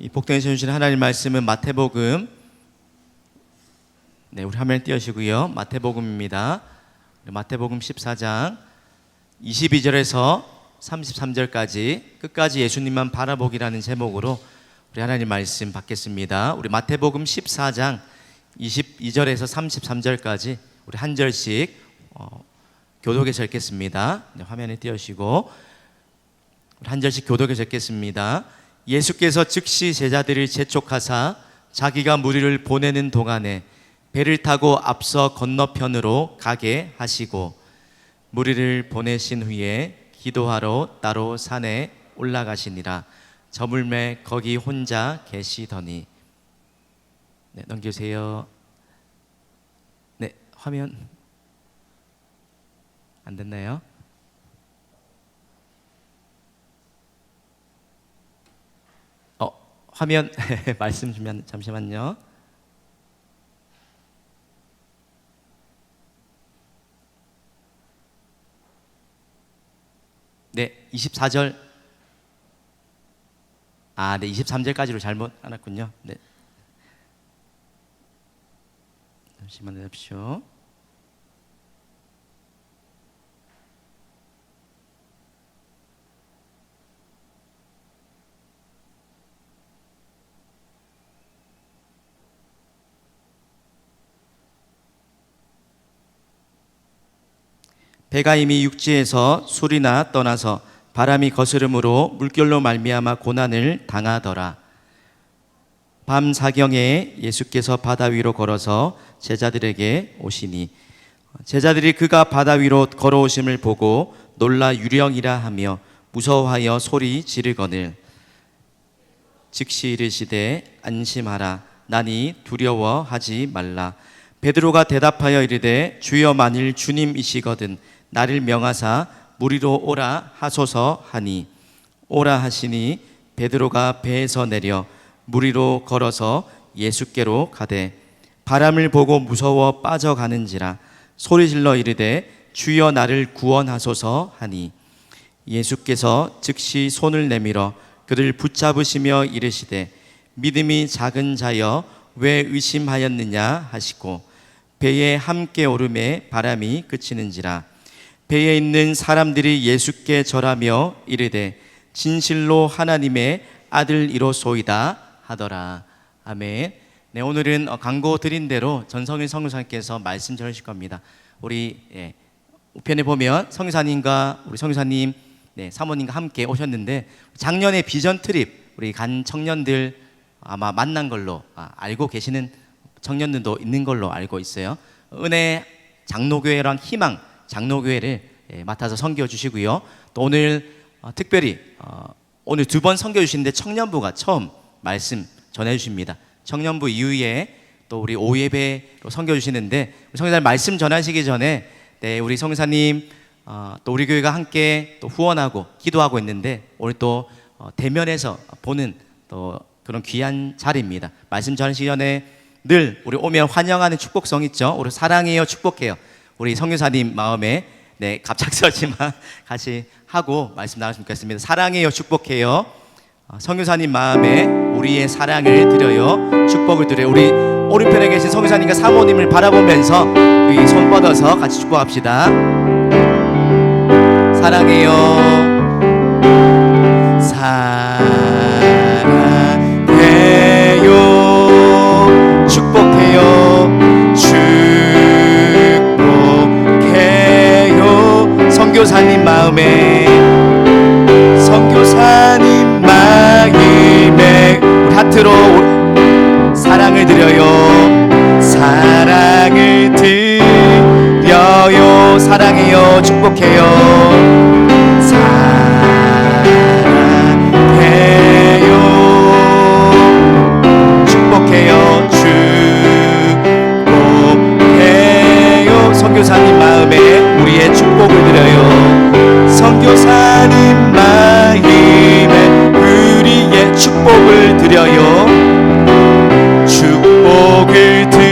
이 복되게 주신 하나님 말씀은 마태복음, 우리 화면 띄우시고요. 마태복음입니다. 마태복음 14장 22절에서 33절까지 끝까지 예수님만 바라보기라는 제목으로 우리 하나님 말씀 받겠습니다. 우리 마태복음 14장 22절에서 33절까지 우리 한 절씩 교독에 적겠습니다. 화면에 띄우시고 우리 한 절씩 교독에 적겠습니다. 예수께서 즉시 제자들을 재촉하사 자기가 무리를 보내는 동안에 배를 타고 앞서 건너편으로 가게 하시고 무리를 보내신 후에 기도하러 따로 산에 올라가시니라. 저물매 거기 혼자 계시더니. 넘겨주세요. 화면 안 됐나요? 화면 말씀 주면 잠시만요. 네, 24절. 23절까지로 잘못 알았군요. 네. 잠시만 내십시오. 배가 이미 육지에서 술이나 떠나서 바람이 거스름으로 물결로 말미암아 고난을 당하더라. 밤 사경에 예수께서 바다 위로 걸어서 제자들에게 오시니 제자들이 그가 바다 위로 걸어오심을 보고 놀라 유령이라 하며 무서워하여 소리 지르거늘 즉시 이르시되 안심하라 나니 두려워하지 말라. 베드로가 대답하여 이르되 주여 만일 주님이시거든 나를 명하사 무리로 오라 하소서 하니 오라 하시니 베드로가 배에서 내려 무리로 걸어서 예수께로 가되 바람을 보고 무서워 빠져가는지라 소리질러 이르되 주여 나를 구원하소서 하니 예수께서 즉시 손을 내밀어 그를 붙잡으시며 이르시되 믿음이 작은 자여 왜 의심하였느냐 하시고 배에 함께 오름에 바람이 그치는지라. 배에 있는 사람들이 예수께 절하며 이르되 진실로 하나님의 아들이로소이다 하더라. 아멘. 네, 오늘은 광고 드린 대로 전성일 성교사님께서 말씀 전하실 겁니다. 우리 우편에 보면 성교사님과 우리 성교사님 사모님과 함께 오셨는데 작년에 비전 트립 우리 간 청년들 아마 만난 걸로 알고 계시는 청년들도 있는 걸로 알고 있어요. 은혜 장로교회랑 희망 장로교회를 맡아서 섬겨 주시고요. 또 오늘 특별히 오늘 두 번 섬겨 주시는데 청년부가 처음 말씀 전해 주십니다. 청년부 이후에 또 우리 오예배로 섬겨 주시는데 성교사님 말씀 전하시기 전에 우리 성교사님 또 우리 교회가 함께 또 후원하고 기도하고 있는데 오늘 또 대면에서 보는 또 그런 귀한 자리입니다. 말씀 전하시기 전에 늘 우리 오면 환영하는 축복성 있죠. 우리 사랑해요 축복해요 우리 성교사님 마음에 갑작스럽지만 같이 하고 말씀 나눴으면 좋겠습니다. 사랑해요 축복해요 성교사님 마음에 우리의 사랑을 드려요 축복을 드려요. 우리 오른편에 계신 성교사님과 사모님을 바라보면서 이 손 뻗어서 같이 축복합시다. 사랑해요 사랑해요 축복해요 축복해요 선교사님 마음에 선교사님 마음에 우리 하트로 사랑을 드려요 사랑을 드려요 사랑해요 축복해요 축복해요 축복해요 선교사님 마음에 우리의 축복을 드려요 선교사님 마음에 우리의 축복을 드려요 축복을 드려요.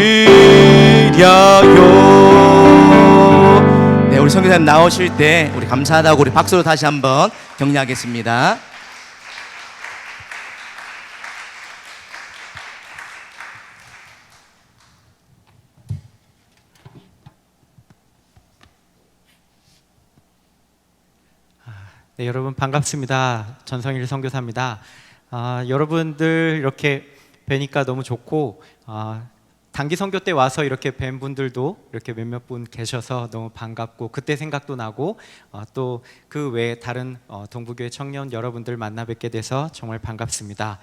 우리 선교사님 나오실 때 우리 감사하다고 우리 박수로 다시 한번 격려하겠습니다. 네, 여러분 반갑습니다. 전성일 선교사입니다. 여러분들 이렇게 뵈니까 너무 좋고, 단기 선교 때 와서 이렇게 뵌 분들도 이렇게 몇몇 분 계셔서 너무 반갑고, 그때 생각도 나고, 또 그 외에 다른 동부교회 청년 여러분들 만나 뵙게 돼서 정말 반갑습니다.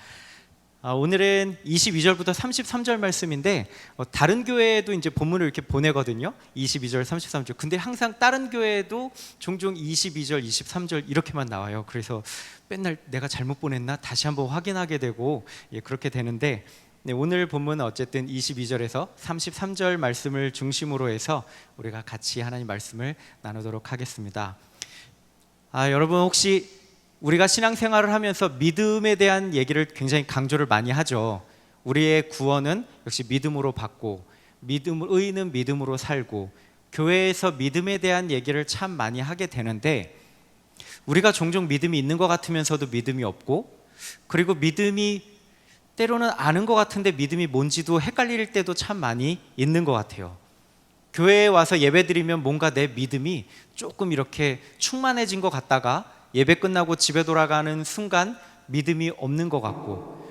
오늘은 22절부터 33절 말씀인데, 다른 교회에도 이제 본문을 이렇게 보내거든요. 22절, 33절. 근데 항상 다른 교회에도 종종 22절, 23절 이렇게만 나와요. 그래서 맨날 내가 잘못 보냈나 다시 한번 확인하게 되고, 그렇게 되는데, 네, 오늘 본문은 어쨌든 22절에서 33절 말씀을 중심으로 해서 우리가 같이 하나님 말씀을 나누도록 하겠습니다. 여러분 혹시 우리가 신앙생활을 하면서 믿음에 대한 얘기를 굉장히 강조를 많이 하죠. 우리의 구원은 역시 믿음으로 받고, 의인은 믿음으로 살고, 교회에서 믿음에 대한 얘기를 참 많이 하게 되는데, 우리가 종종 믿음이 있는 것 같으면서도 믿음이 없고, 그리고 믿음이 때로는 아는 것 같은데 믿음이 뭔지도 헷갈릴 때도 참 많이 있는 것 같아요. 교회에 와서 예배드리면 뭔가 내 믿음이 조금 이렇게 충만해진 것 같다가 예배 끝나고 집에 돌아가는 순간 믿음이 없는 것 같고,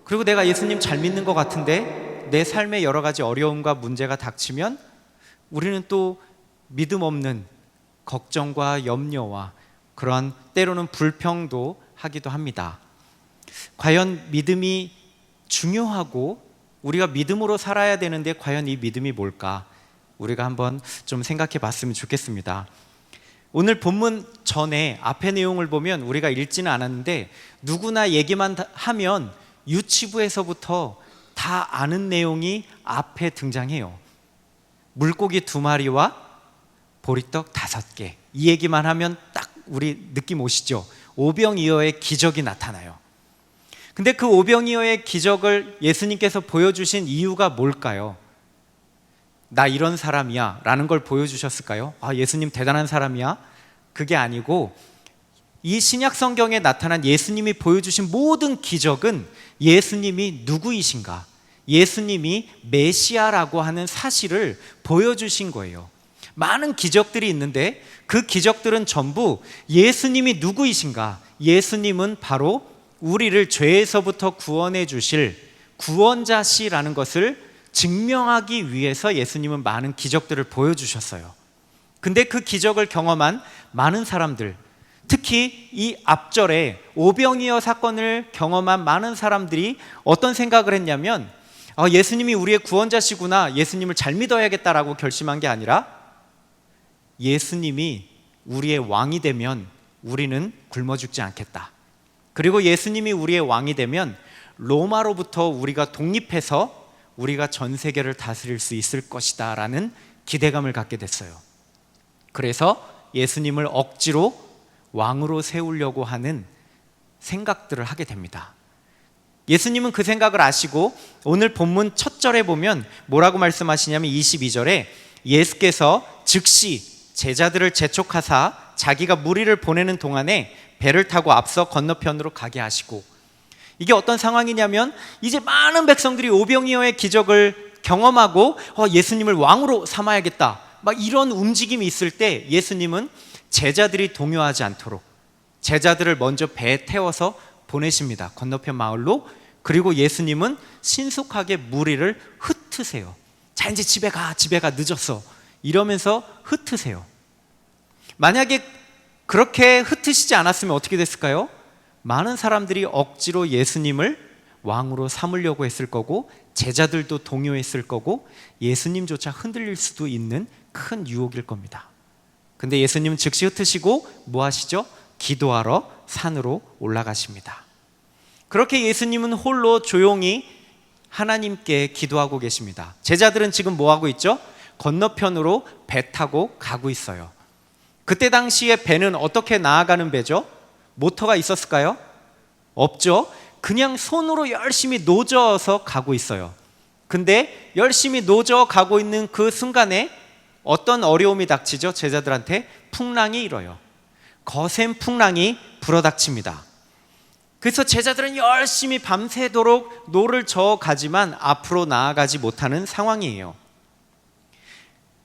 그리고 내가 예수님 잘 믿는 것 같은데 내 삶에 여러 가지 어려움과 문제가 닥치면 우리는 또 믿음 없는 걱정과 염려와 그런 때로는 불평도 하기도 합니다. 과연 믿음이 중요하고 우리가 믿음으로 살아야 되는데 과연 이 믿음이 뭘까? 우리가 한번 좀 생각해 봤으면 좋겠습니다. 오늘 본문 전에 앞의 내용을 보면 우리가 읽지는 않았는데, 누구나 얘기만 하면 유치부에서부터 다 아는 내용이 앞에 등장해요. 물고기 2마리와 보리떡 5개, 이 얘기만 하면 딱 우리 느낌 오시죠? 오병이어의 기적이 나타나요. 근데 그 오병이어의 기적을 예수님께서 보여주신 이유가 뭘까요? 나 이런 사람이야 라는 걸 보여주셨을까요? 예수님 대단한 사람이야? 그게 아니고, 이 신약 성경에 나타난 예수님이 보여주신 모든 기적은 예수님이 누구이신가, 예수님이 메시아라고 하는 사실을 보여주신 거예요. 많은 기적들이 있는데 그 기적들은 전부 예수님이 누구이신가, 예수님은 바로 우리를 죄에서부터 구원해 주실 구원자시라는 것을 증명하기 위해서 예수님은 많은 기적들을 보여주셨어요. 근데 그 기적을 경험한 많은 사람들, 특히 이 앞절에 오병이어 사건을 경험한 많은 사람들이 어떤 생각을 했냐면, 예수님이 우리의 구원자시구나, 예수님을 잘 믿어야겠다라고 결심한 게 아니라, 예수님이 우리의 왕이 되면 우리는 굶어 죽지 않겠다, 그리고 예수님이 우리의 왕이 되면 로마로부터 우리가 독립해서 우리가 전 세계를 다스릴 수 있을 것이다 라는 기대감을 갖게 됐어요. 그래서 예수님을 억지로 왕으로 세우려고 하는 생각들을 하게 됩니다. 예수님은 그 생각을 아시고 오늘 본문 첫 절에 보면 뭐라고 말씀하시냐면, 22절에 예수께서 즉시 제자들을 재촉하사 자기가 무리를 보내는 동안에 배를 타고 앞서 건너편으로 가게 하시고, 이게 어떤 상황이냐면, 이제 많은 백성들이 오병이어의 기적을 경험하고 예수님을 왕으로 삼아야겠다, 막 이런 움직임이 있을 때 예수님은 제자들이 동요하지 않도록 제자들을 먼저 배에 태워서 보내십니다. 건너편 마을로. 그리고 예수님은 신속하게 무리를 흩으세요. 자, 이제 집에 가 늦었어, 이러면서 흩으세요. 만약에 그렇게 흩으시지 않았으면 어떻게 됐을까요? 많은 사람들이 억지로 예수님을 왕으로 삼으려고 했을 거고, 제자들도 동요했을 거고, 예수님조차 흔들릴 수도 있는 큰 유혹일 겁니다. 근데 예수님은 즉시 흩으시고 뭐 하시죠? 기도하러 산으로 올라가십니다. 그렇게 예수님은 홀로 조용히 하나님께 기도하고 계십니다. 제자들은 지금 뭐 하고 있죠? 건너편으로 배 타고 가고 있어요. 그때 당시에 배는 어떻게 나아가는 배죠? 모터가 있었을까요? 없죠. 그냥 손으로 열심히 노저어서 가고 있어요. 근데 열심히 노저어 가고 있는 그 순간에 어떤 어려움이 닥치죠? 제자들한테 풍랑이 일어요. 거센 풍랑이 불어닥칩니다. 그래서 제자들은 열심히 밤새도록 노를 저어 가지만 앞으로 나아가지 못하는 상황이에요.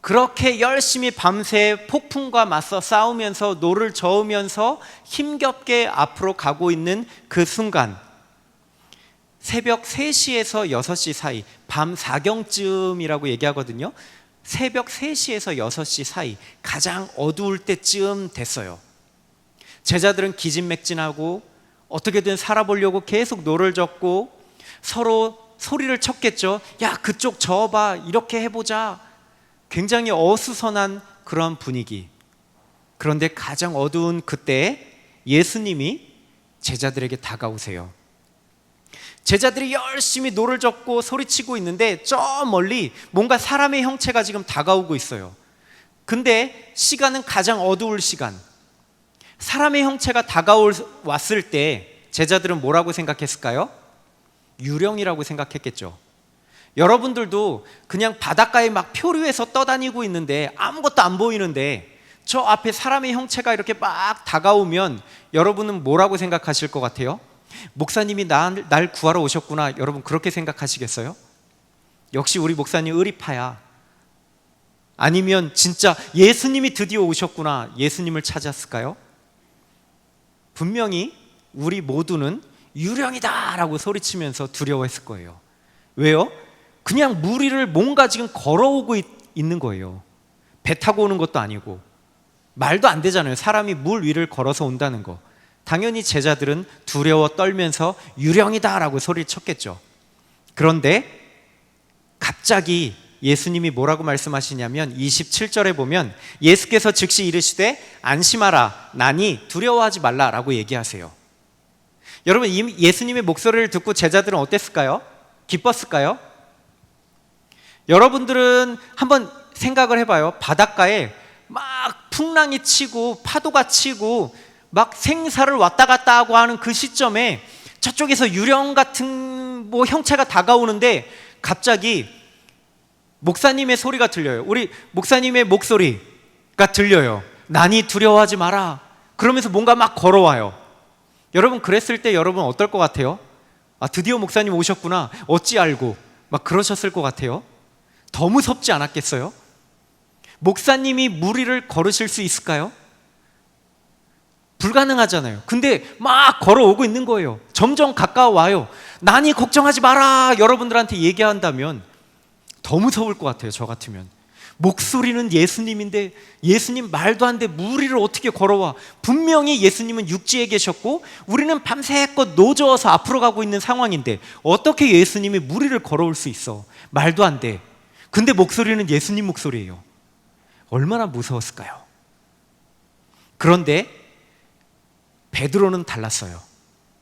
그렇게 열심히 밤새 폭풍과 맞서 싸우면서 노를 저으면서 힘겹게 앞으로 가고 있는 그 순간, 새벽 3시에서 6시 사이, 밤 4경쯤이라고 얘기하거든요. 새벽 3시에서 6시 사이, 가장 어두울 때쯤 됐어요. 제자들은 기진맥진하고 어떻게든 살아보려고 계속 노를 젓고 서로 소리를 쳤겠죠. 야, 그쪽 저어봐, 이렇게 해보자. 굉장히 어수선한 그런 분위기. 그런데 가장 어두운 그때 예수님이 제자들에게 다가오세요. 제자들이 열심히 노를 젓고 소리치고 있는데 저 멀리 뭔가 사람의 형체가 지금 다가오고 있어요. 근데 시간은 가장 어두울 시간. 사람의 형체가 다가왔을 때 제자들은 뭐라고 생각했을까요? 유령이라고 생각했겠죠. 여러분들도 그냥 바닷가에 막 표류해서 떠다니고 있는데 아무것도 안 보이는데 저 앞에 사람의 형체가 이렇게 막 다가오면 여러분은 뭐라고 생각하실 것 같아요? 목사님이 날 구하러 오셨구나. 여러분 그렇게 생각하시겠어요? 역시 우리 목사님 의리파야. 아니면 진짜 예수님이 드디어 오셨구나. 예수님을 찾았을까요? 분명히 우리 모두는 유령이다 라고 소리치면서 두려워했을 거예요. 왜요? 그냥 물 위를 뭔가 지금 걸어오고 있는 거예요. 배 타고 오는 것도 아니고. 말도 안 되잖아요. 사람이 물 위를 걸어서 온다는 거. 당연히 제자들은 두려워 떨면서 유령이다 라고 소리를 쳤겠죠. 그런데 갑자기 예수님이 뭐라고 말씀하시냐면 27절에 보면 예수께서 즉시 이르시되 안심하라, 나니 두려워하지 말라 라고 얘기하세요. 여러분, 예수님의 목소리를 듣고 제자들은 어땠을까요? 기뻤을까요? 여러분들은 한번 생각을 해봐요. 바닷가에 막 풍랑이 치고 파도가 치고 막 생사를 왔다 갔다 하고 하는 그 시점에 저쪽에서 유령 같은 뭐 형체가 다가오는데 갑자기 목사님의 소리가 들려요. 우리 목사님의 목소리가 들려요. 나니 두려워하지 마라. 그러면서 뭔가 막 걸어와요. 여러분 그랬을 때 여러분 어떨 것 같아요? 아, 드디어 목사님 오셨구나. 어찌 알고 막 그러셨을 것 같아요. 더 무섭지 않았겠어요? 목사님이 물 위를 걸으실 수 있을까요? 불가능하잖아요. 근데 막 걸어오고 있는 거예요. 점점 가까워와요. 나니 걱정하지 마라 여러분들한테 얘기한다면 더 무서울 것 같아요. 저 같으면. 목소리는 예수님인데 예수님 말도 안 돼 물 위를 어떻게 걸어와. 분명히 예수님은 육지에 계셨고 우리는 밤새껏 노저어서 앞으로 가고 있는 상황인데 어떻게 예수님이 물 위를 걸어올 수 있어. 말도 안 돼. 근데 목소리는 예수님 목소리예요. 얼마나 무서웠을까요? 그런데 베드로는 달랐어요.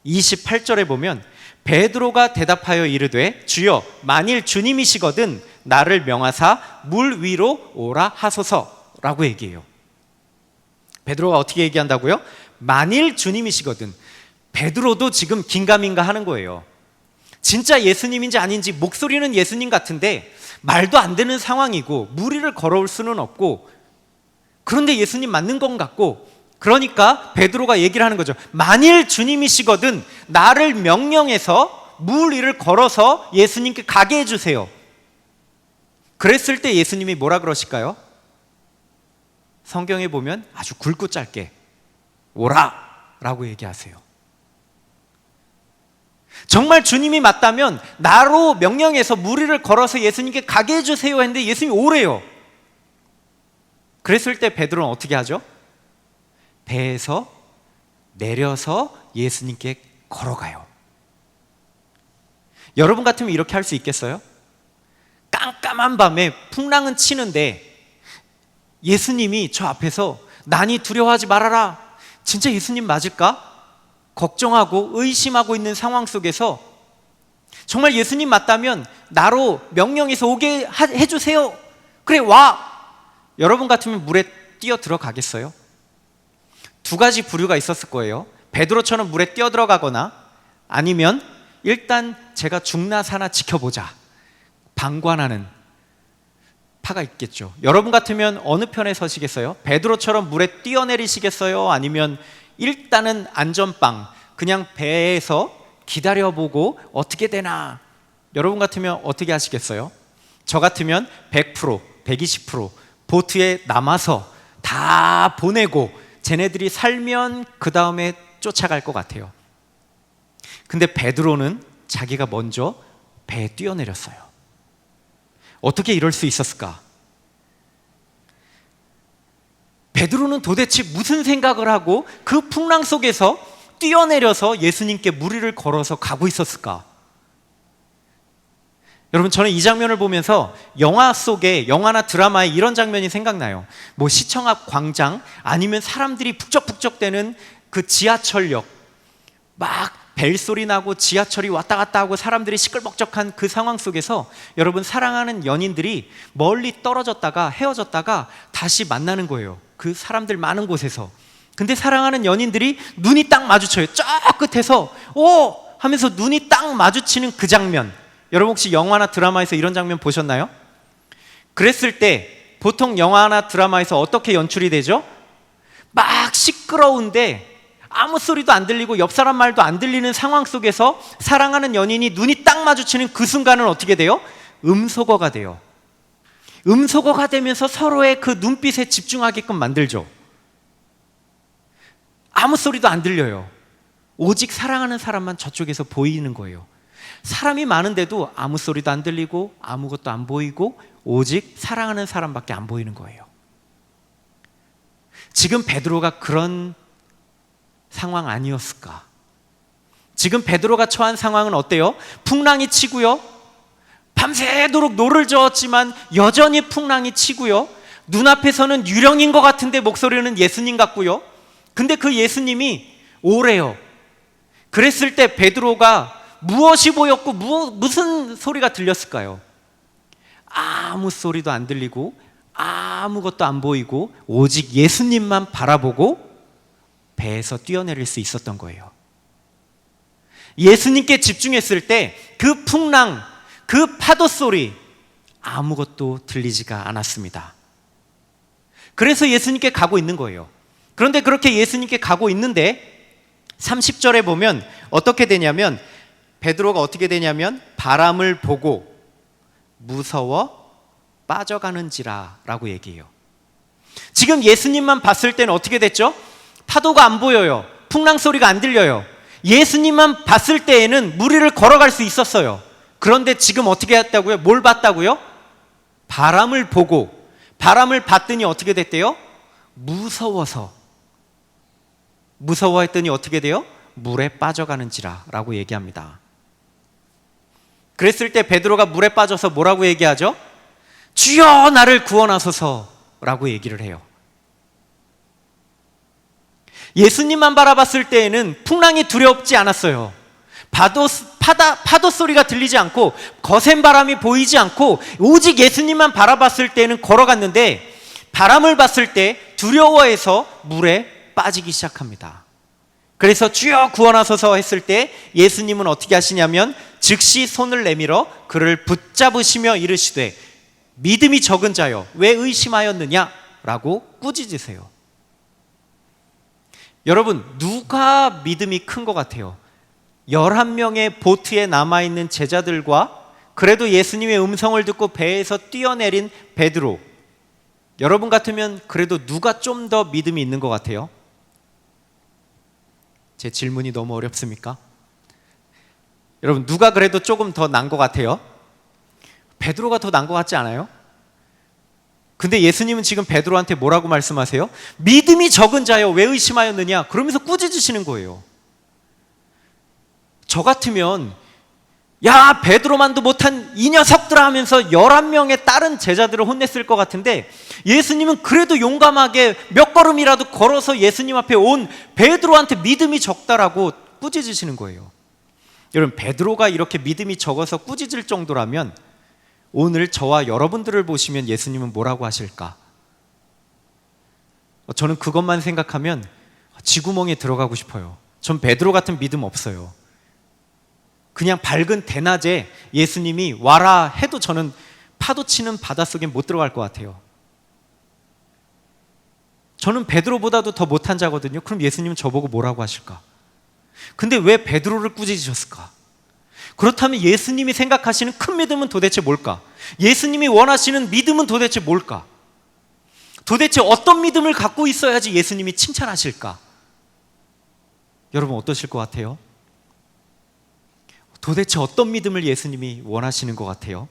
28절에 보면 베드로가 대답하여 이르되 주여 만일 주님이시거든 나를 명하사 물 위로 오라 하소서라고 얘기해요. 베드로가 어떻게 얘기한다고요? 만일 주님이시거든. 베드로도 지금 긴가민가 하는 거예요. 진짜 예수님인지 아닌지. 목소리는 예수님 같은데 말도 안 되는 상황이고 물 위를 걸어올 수는 없고 그런데 예수님 맞는 건 같고 그러니까 베드로가 얘기를 하는 거죠. 만일 주님이시거든 나를 명령해서 물 위를 걸어서 예수님께 가게 해주세요. 그랬을 때 예수님이 뭐라 그러실까요? 성경에 보면 아주 굵고 짧게 오라 라고 얘기하세요. 정말 주님이 맞다면 나로 명령해서 물 위를 걸어서 예수님께 가게 해주세요 했는데 예수님이 오래요. 그랬을 때 베드로는 어떻게 하죠? 배에서 내려서 예수님께 걸어가요. 여러분 같으면 이렇게 할 수 있겠어요? 깜깜한 밤에 풍랑은 치는데 예수님이 저 앞에서 나니 두려워하지 말아라. 진짜 예수님 맞을까? 걱정하고 의심하고 있는 상황 속에서 정말 예수님 맞다면 나로 명령해서 오게 해주세요. 그래 와. 여러분 같으면 물에 뛰어 들어가겠어요? 두 가지 부류가 있었을 거예요. 베드로처럼 물에 뛰어 들어가거나 아니면 일단 제가 죽나 사나 지켜보자 방관하는 파가 있겠죠. 여러분 같으면 어느 편에 서시겠어요? 베드로처럼 물에 뛰어내리시겠어요? 아니면 일단은 안전빵 그냥 배에서 기다려보고 어떻게 되나. 여러분 같으면 어떻게 하시겠어요? 저 같으면 100%, 120% 보트에 남아서 다 보내고 쟤네들이 살면 그 다음에 쫓아갈 것 같아요. 근데 베드로는 자기가 먼저 배에 뛰어내렸어요. 어떻게 이럴 수 있었을까? 베드로는 도대체 무슨 생각을 하고 그 풍랑 속에서 뛰어내려서 예수님께 무리를 걸어서 가고 있었을까? 여러분, 저는 이 장면을 보면서 영화 속에, 영화나 드라마에 이런 장면이 생각나요. 뭐 시청 앞 광장, 아니면 사람들이 북적북적대는 그 지하철역, 막 벨소리 나고 지하철이 왔다 갔다 하고 사람들이 시끌벅적한 그 상황 속에서 여러분, 사랑하는 연인들이 멀리 떨어졌다가 헤어졌다가 다시 만나는 거예요. 그 사람들 많은 곳에서. 근데 사랑하는 연인들이 눈이 딱 마주쳐요. 저 끝에서 오! 하면서 눈이 딱 마주치는 그 장면. 여러분, 혹시 영화나 드라마에서 이런 장면 보셨나요? 그랬을 때 보통 영화나 드라마에서 어떻게 연출이 되죠? 막 시끄러운데 아무 소리도 안 들리고 옆 사람 말도 안 들리는 상황 속에서 사랑하는 연인이 눈이 딱 마주치는 그 순간은 어떻게 돼요? 음소거가 돼요. 음소거가 되면서 서로의 그 눈빛에 집중하게끔 만들죠. 아무 소리도 안 들려요. 오직 사랑하는 사람만 저쪽에서 보이는 거예요. 사람이 많은데도 아무 소리도 안 들리고 아무것도 안 보이고 오직 사랑하는 사람밖에 안 보이는 거예요. 지금 베드로가 그런 상황 아니었을까? 지금 베드로가 처한 상황은 어때요? 풍랑이 치고요, 밤새도록 노를 저었지만 여전히 풍랑이 치고요, 눈앞에서는 유령인 것 같은데 목소리는 예수님 같고요. 근데 그 예수님이 오래요. 그랬을 때 베드로가 무엇이 보였고 무슨 소리가 들렸을까요? 아무 소리도 안 들리고 아무것도 안 보이고 오직 예수님만 바라보고 배에서 뛰어내릴 수 있었던 거예요. 예수님께 집중했을 때 그 풍랑, 그 파도 소리 아무것도 들리지가 않았습니다. 그래서 예수님께 가고 있는 거예요. 그런데 그렇게 예수님께 가고 있는데 30절에 보면 어떻게 되냐면, 베드로가 어떻게 되냐면 바람을 보고 무서워 빠져가는지라 라고 얘기해요. 지금 예수님만 봤을 때는 어떻게 됐죠? 파도가 안 보여요. 풍랑 소리가 안 들려요. 예수님만 봤을 때에는 무리를 걸어갈 수 있었어요. 그런데 지금 어떻게 했다고요? 뭘 봤다고요? 바람을 보고, 바람을 봤더니 어떻게 됐대요? 무서워했더니 어떻게 돼요? 물에 빠져가는지라 라고 얘기합니다. 그랬을 때 베드로가 물에 빠져서 뭐라고 얘기하죠? 주여 나를 구원하소서 라고 얘기를 해요. 예수님만 바라봤을 때에는 풍랑이 두렵지 않았어요. 파도 소리가 들리지 않고 거센 바람이 보이지 않고 오직 예수님만 바라봤을 때는 걸어갔는데, 바람을 봤을 때 두려워해서 물에 빠지기 시작합니다. 그래서 주여 구원하소서 했을 때 예수님은 어떻게 하시냐면 즉시 손을 내밀어 그를 붙잡으시며 이르시되 믿음이 적은 자여 왜 의심하였느냐 라고 꾸짖으세요. 여러분, 누가 믿음이 큰 것 같아요? 11명의 보트에 남아있는 제자들과 그래도 예수님의 음성을 듣고 배에서 뛰어내린 베드로. 여러분 같으면 그래도 누가 좀 더 믿음이 있는 것 같아요? 제 질문이 너무 어렵습니까? 여러분, 누가 그래도 조금 더 난 것 같아요? 베드로가 더 난 것 같지 않아요? 근데 예수님은 지금 베드로한테 뭐라고 말씀하세요? 믿음이 적은 자여 왜 의심하였느냐? 그러면서 꾸짖으시는 거예요. 저 같으면 야 베드로만도 못한 이 녀석들아 하면서 11명의 다른 제자들을 혼냈을 것 같은데, 예수님은 그래도 용감하게 몇 걸음이라도 걸어서 예수님 앞에 온 베드로한테 믿음이 적다라고 꾸짖으시는 거예요. 여러분, 베드로가 이렇게 믿음이 적어서 꾸짖을 정도라면 오늘 저와 여러분들을 보시면 예수님은 뭐라고 하실까? 저는 그것만 생각하면 쥐구멍에 들어가고 싶어요. 전 베드로 같은 믿음 없어요. 그냥 밝은 대낮에 예수님이 와라 해도 저는 파도 치는 바닷속에 못 들어갈 것 같아요. 저는 베드로보다도 더 못한 자거든요. 그럼 예수님은 저보고 뭐라고 하실까? 근데 왜 베드로를 꾸짖으셨을까? 그렇다면 예수님이 생각하시는 큰 믿음은 도대체 뭘까? 예수님이 원하시는 믿음은 도대체 뭘까? 도대체 어떤 믿음을 갖고 있어야지 예수님이 칭찬하실까? 여러분 어떠실 것 같아요? 도대체 어떤 믿음을 예수님이 원하시는 것 같아요?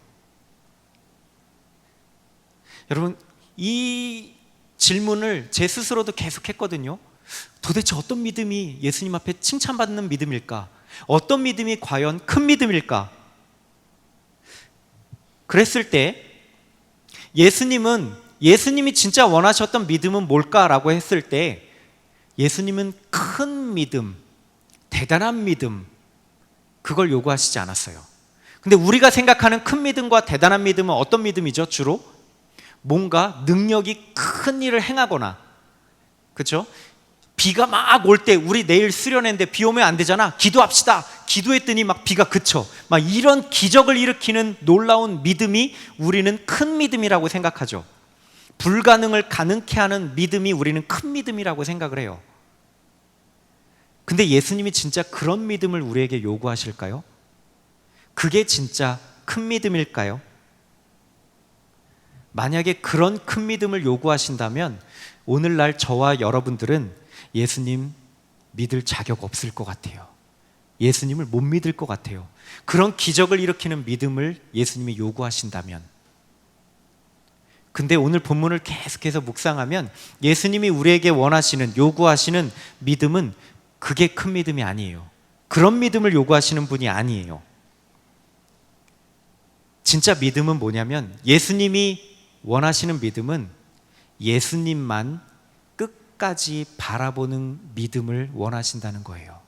여러분 이 질문을 제 스스로도 계속 했거든요. 도대체 어떤 믿음이 예수님 앞에 칭찬받는 믿음일까? 어떤 믿음이 과연 큰 믿음일까? 그랬을 때 예수님이 진짜 원하셨던 믿음은 뭘까라고 했을 때 예수님은 큰 믿음, 대단한 믿음, 그걸 요구하시지 않았어요. 근데 우리가 생각하는 큰 믿음과 대단한 믿음은 어떤 믿음이죠? 주로 뭔가 능력이 큰 일을 행하거나, 그렇죠? 비가 막 올 때 우리 내일 수련회인데 비 오면 안 되잖아. 기도합시다. 기도했더니 막 비가 그쳐. 막 이런 기적을 일으키는 놀라운 믿음이 우리는 큰 믿음이라고 생각하죠. 불가능을 가능케 하는 믿음이 우리는 큰 믿음이라고 생각을 해요. 근데 예수님이 진짜 그런 믿음을 우리에게 요구하실까요? 그게 진짜 큰 믿음일까요? 만약에 그런 큰 믿음을 요구하신다면 오늘날 저와 여러분들은 예수님 믿을 자격 없을 것 같아요. 예수님을 못 믿을 것 같아요. 그런 기적을 일으키는 믿음을 예수님이 요구하신다면. 근데 오늘 본문을 계속해서 묵상하면 예수님이 우리에게 원하시는, 요구하시는 믿음은 그게 큰 믿음이 아니에요. 그런 믿음을 요구하시는 분이 아니에요. 진짜 믿음은 뭐냐면 예수님이 원하시는 믿음은 예수님만 끝까지 바라보는 믿음을 원하신다는 거예요.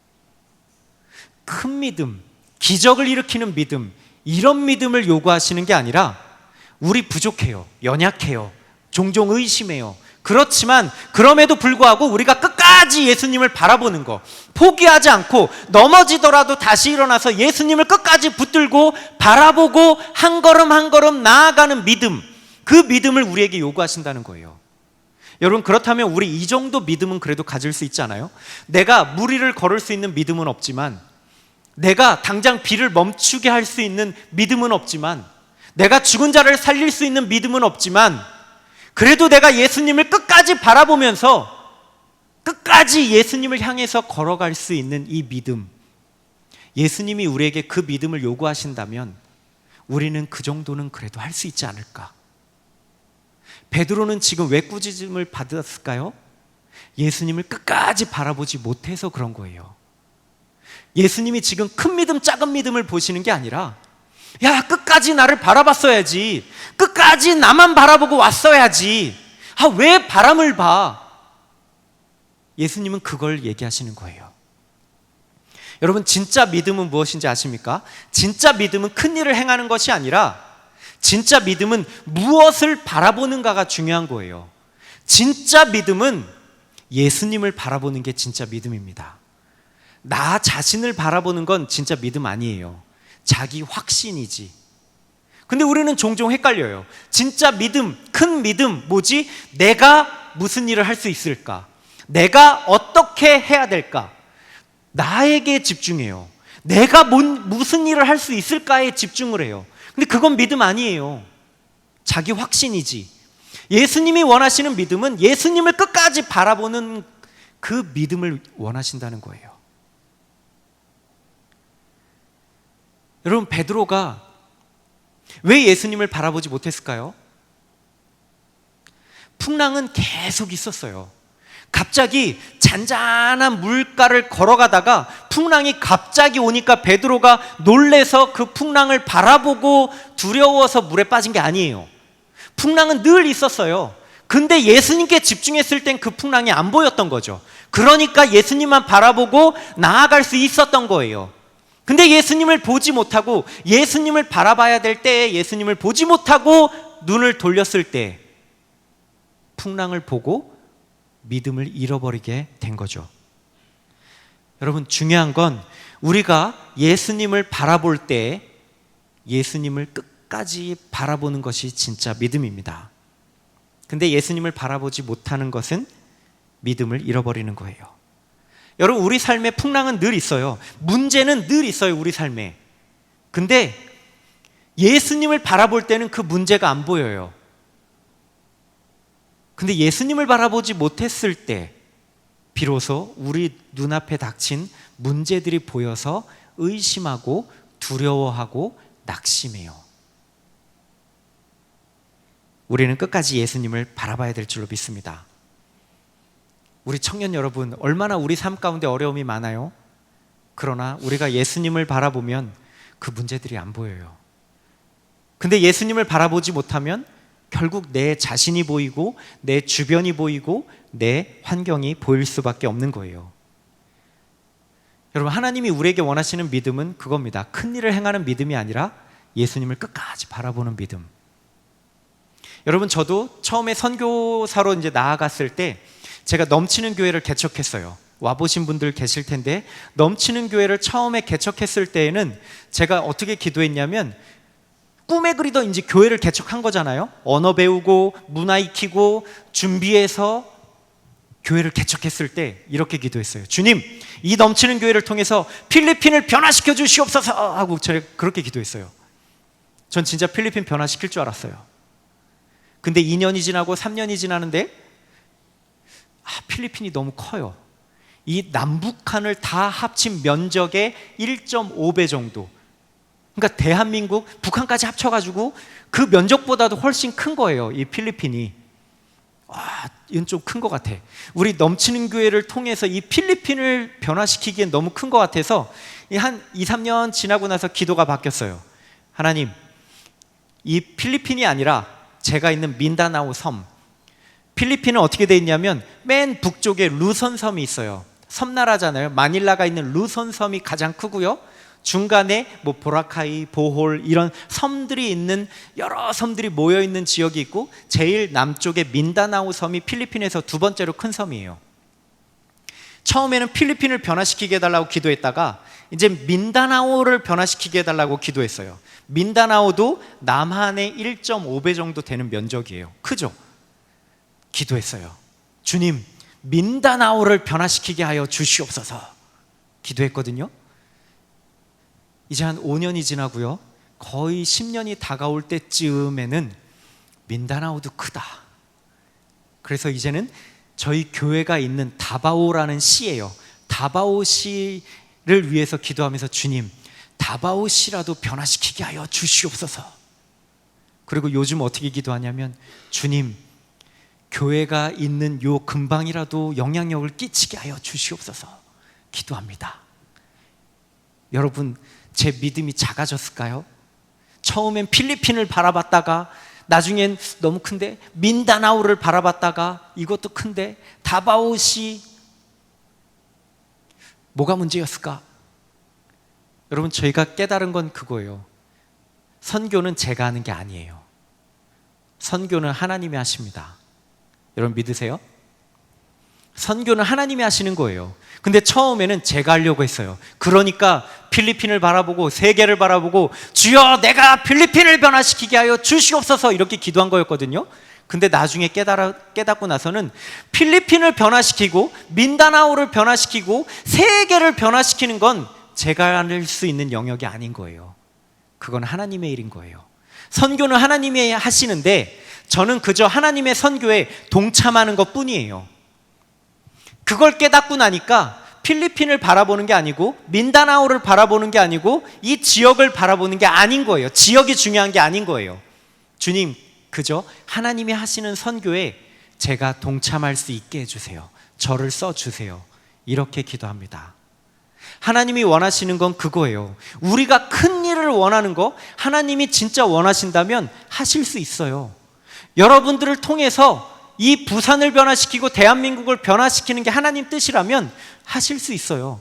큰 믿음, 기적을 일으키는 믿음, 이런 믿음을 요구하시는 게 아니라 우리 부족해요, 연약해요, 종종 의심해요. 그렇지만 그럼에도 불구하고 우리가 끝까지 예수님을 바라보는 거, 포기하지 않고 넘어지더라도 다시 일어나서 예수님을 끝까지 붙들고 바라보고 한 걸음 한 걸음 나아가는 믿음, 그 믿음을 우리에게 요구하신다는 거예요. 여러분 그렇다면 우리 이 정도 믿음은 그래도 가질 수 있지 않아요? 내가 물 위를 걸을 수 있는 믿음은 없지만, 내가 당장 비를 멈추게 할 수 있는 믿음은 없지만, 내가 죽은 자를 살릴 수 있는 믿음은 없지만, 그래도 내가 예수님을 끝까지 바라보면서 끝까지 예수님을 향해서 걸어갈 수 있는 이 믿음, 예수님이 우리에게 그 믿음을 요구하신다면 우리는 그 정도는 그래도 할 수 있지 않을까? 베드로는 지금 왜 꾸짖음을 받았을까요? 예수님을 끝까지 바라보지 못해서 그런 거예요. 예수님이 지금 큰 믿음, 작은 믿음을 보시는 게 아니라, 야, 끝까지 나를 바라봤어야지, 끝까지 나만 바라보고 왔어야지, 왜 바람을 봐? 예수님은 그걸 얘기하시는 거예요. 여러분 진짜 믿음은 무엇인지 아십니까? 진짜 믿음은 큰 일을 행하는 것이 아니라 진짜 믿음은 무엇을 바라보는가가 중요한 거예요. 진짜 믿음은 예수님을 바라보는 게 진짜 믿음입니다. 나 자신을 바라보는 건 진짜 믿음 아니에요. 자기 확신이지. 근데 우리는 종종 헷갈려요. 진짜 믿음, 큰 믿음 뭐지? 내가 무슨 일을 할 수 있을까? 내가 어떻게 해야 될까? 나에게 집중해요. 내가 무슨 일을 할 수 있을까에 집중을 해요. 근데 그건 믿음 아니에요. 자기 확신이지. 예수님이 원하시는 믿음은 예수님을 끝까지 바라보는 그 믿음을 원하신다는 거예요. 여러분 베드로가 왜 예수님을 바라보지 못했을까요? 풍랑은 계속 있었어요. 갑자기 잔잔한 물가를 걸어가다가 풍랑이 갑자기 오니까 베드로가 놀래서 그 풍랑을 바라보고 두려워서 물에 빠진 게 아니에요. 풍랑은 늘 있었어요. 근데 예수님께 집중했을 땐 그 풍랑이 안 보였던 거죠. 그러니까 예수님만 바라보고 나아갈 수 있었던 거예요. 근데 예수님을 보지 못하고 예수님을 바라봐야 될 때에 예수님을 보지 못하고 눈을 돌렸을 때 풍랑을 보고 믿음을 잃어버리게 된 거죠. 여러분 중요한 건 우리가 예수님을 바라볼 때 예수님을 끝까지 바라보는 것이 진짜 믿음입니다. 근데 예수님을 바라보지 못하는 것은 믿음을 잃어버리는 거예요. 여러분 우리 삶에 풍랑은 늘 있어요. 문제는 늘 있어요. 우리 삶에. 근데 예수님을 바라볼 때는 그 문제가 안 보여요. 근데 예수님을 바라보지 못했을 때 비로소 우리 눈앞에 닥친 문제들이 보여서 의심하고 두려워하고 낙심해요. 우리는 끝까지 예수님을 바라봐야 될 줄로 믿습니다. 우리 청년 여러분, 얼마나 우리 삶 가운데 어려움이 많아요. 그러나 우리가 예수님을 바라보면 그 문제들이 안 보여요. 근데 예수님을 바라보지 못하면 결국 내 자신이 보이고 내 주변이 보이고 내 환경이 보일 수밖에 없는 거예요. 여러분, 하나님이 우리에게 원하시는 믿음은 그겁니다. 큰 일을 행하는 믿음이 아니라 예수님을 끝까지 바라보는 믿음. 여러분, 저도 처음에 선교사로 이제 나아갔을 때 제가 넘치는 교회를 개척했어요. 와보신 분들 계실 텐데, 넘치는 교회를 처음에 개척했을 때에는 제가 어떻게 기도했냐면, 꿈에 그리던 이제 교회를 개척한 거잖아요. 언어 배우고 문화 익히고 준비해서 교회를 개척했을 때 이렇게 기도했어요. 주님, 이 넘치는 교회를 통해서 필리핀을 변화시켜 주시옵소서 하고 제가 그렇게 기도했어요. 전 진짜 필리핀 변화시킬 줄 알았어요. 근데 2년이 지나고 3년이 지나는데 필리핀이 너무 커요. 이 남북한을 다 합친 면적의 1.5배 정도. 그러니까 대한민국, 북한까지 합쳐가지고 그 면적보다도 훨씬 큰 거예요, 이 필리핀이. 이건 좀 큰 것 같아. 우리 넘치는 교회를 통해서 이 필리핀을 변화시키기엔 너무 큰 것 같아서 한 2, 3년 지나고 나서 기도가 바뀌었어요. 하나님, 이 필리핀이 아니라 제가 있는 민다나오 섬, 필리핀은 어떻게 돼 있냐면 맨 북쪽에 루선 섬이 있어요. 섬나라잖아요. 마닐라가 있는 루선 섬이 가장 크고요, 중간에 뭐 보라카이, 보홀 이런 섬들이 있는, 여러 섬들이 모여 있는 지역이 있고, 제일 남쪽에 민다나오 섬이 필리핀에서 두 번째로 큰 섬이에요. 처음에는 필리핀을 변화시키게 해달라고 기도했다가 이제 민다나오를 변화시키게 해달라고 기도했어요. 민다나오도 남한의 1.5배 정도 되는 면적이에요. 크죠? 기도했어요. 주님, 민다나오를 변화시키게 하여 주시옵소서 기도했거든요. 이제 한 5년이 지나고요, 거의 10년이 다가올 때쯤에는 민다나오도 크다. 그래서 이제는 저희 교회가 있는 다바오라는 시예요. 다바오시를 위해서 기도하면서 주님, 다바오시라도 변화시키게 하여 주시옵소서. 그리고 요즘 어떻게 기도하냐면, 주님, 교회가 있는 요 근방이라도 영향력을 끼치게 하여 주시옵소서 기도합니다. 여러분, 제 믿음이 작아졌을까요? 처음엔 필리핀을 바라봤다가 나중엔 너무 큰데 민다나오를 바라봤다가 이것도 큰데 다바오시, 뭐가 문제였을까? 여러분, 저희가 깨달은 건 그거예요. 선교는 제가 하는 게 아니에요. 선교는 하나님이 하십니다. 여러분 믿으세요? 선교는 하나님이 하시는 거예요. 근데 처음에는 제가 하려고 했어요. 그러니까 필리핀을 바라보고 세계를 바라보고 주여, 내가 필리핀을 변화시키게 하여 주시옵소서 이렇게 기도한 거였거든요. 근데 나중에 깨닫고 나서는 필리핀을 변화시키고 민다나오를 변화시키고 세계를 변화시키는 건 제가 할 수 있는 영역이 아닌 거예요. 그건 하나님의 일인 거예요. 선교는 하나님이 하시는데 저는 그저 하나님의 선교에 동참하는 것 뿐이에요. 그걸 깨닫고 나니까 필리핀을 바라보는 게 아니고 민다나오를 바라보는 게 아니고 이 지역을 바라보는 게 아닌 거예요. 지역이 중요한 게 아닌 거예요. 주님, 그저 하나님이 하시는 선교에 제가 동참할 수 있게 해주세요. 저를 써주세요. 이렇게 기도합니다. 하나님이 원하시는 건 그거예요. 우리가 큰 일을 원하는 거, 하나님이 진짜 원하신다면 하실 수 있어요. 여러분들을 통해서 이 부산을 변화시키고 대한민국을 변화시키는 게 하나님 뜻이라면 하실 수 있어요.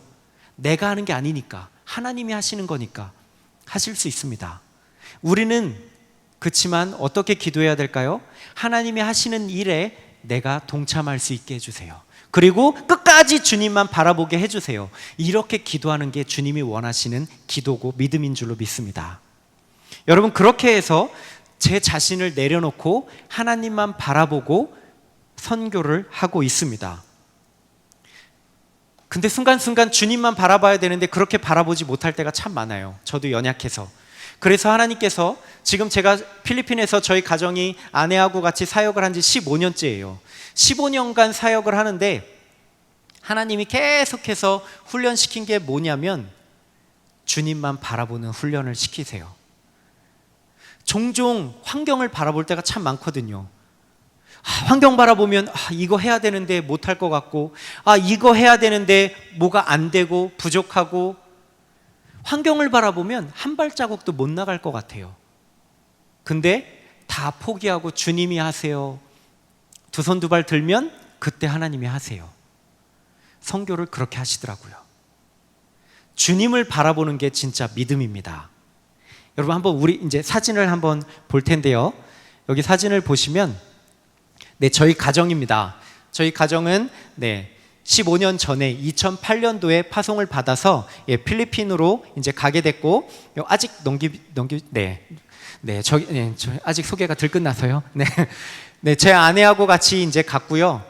내가 하는 게 아니니까, 하나님이 하시는 거니까 하실 수 있습니다. 우리는 그렇지만 어떻게 기도해야 될까요? 하나님이 하시는 일에 내가 동참할 수 있게 해주세요. 그리고 끝까지 주님만 바라보게 해주세요. 이렇게 기도하는 게 주님이 원하시는 기도고 믿음인 줄로 믿습니다. 여러분, 그렇게 해서 제 자신을 내려놓고 하나님만 바라보고 선교를 하고 있습니다. 근데 순간순간 주님만 바라봐야 되는데 그렇게 바라보지 못할 때가 참 많아요. 저도 연약해서. 그래서 하나님께서 지금 제가 필리핀에서 저희 가정이 아내하고 같이 사역을 한 지 15년째예요. 15년간 사역을 하는데 하나님이 계속해서 훈련시킨 게 뭐냐면 주님만 바라보는 훈련을 시키세요. 종종 환경을 바라볼 때가 참 많거든요. 환경 바라보면 이거 해야 되는데 못할 것 같고, 이거 해야 되는데 뭐가 안 되고 부족하고, 환경을 바라보면 한 발자국도 못 나갈 것 같아요. 근데 다 포기하고 주님이 하세요. 두 손 두 발 들면 그때 하나님이 하세요. 선교를 그렇게 하시더라고요. 주님을 바라보는 게 진짜 믿음입니다. 여러분 한번 우리 이제 사진을 한번 볼 텐데요. 여기 사진을 보시면 저희 가정입니다. 저희 가정은 15년 전에 2008년도에 파송을 받아서 필리핀으로 이제 가게 됐고, 아직 저 아직 소개가 덜 끝나서요. 제 아내하고 같이 이제 갔고요.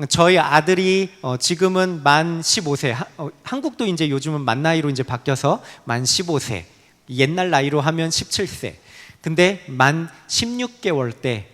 저희 아들이 지금은 만 15세. 한국도 이제 요즘은 만 나이로 이제 바뀌어서 만 15세. 옛날 나이로 하면 17세. 근데 만 16개월 때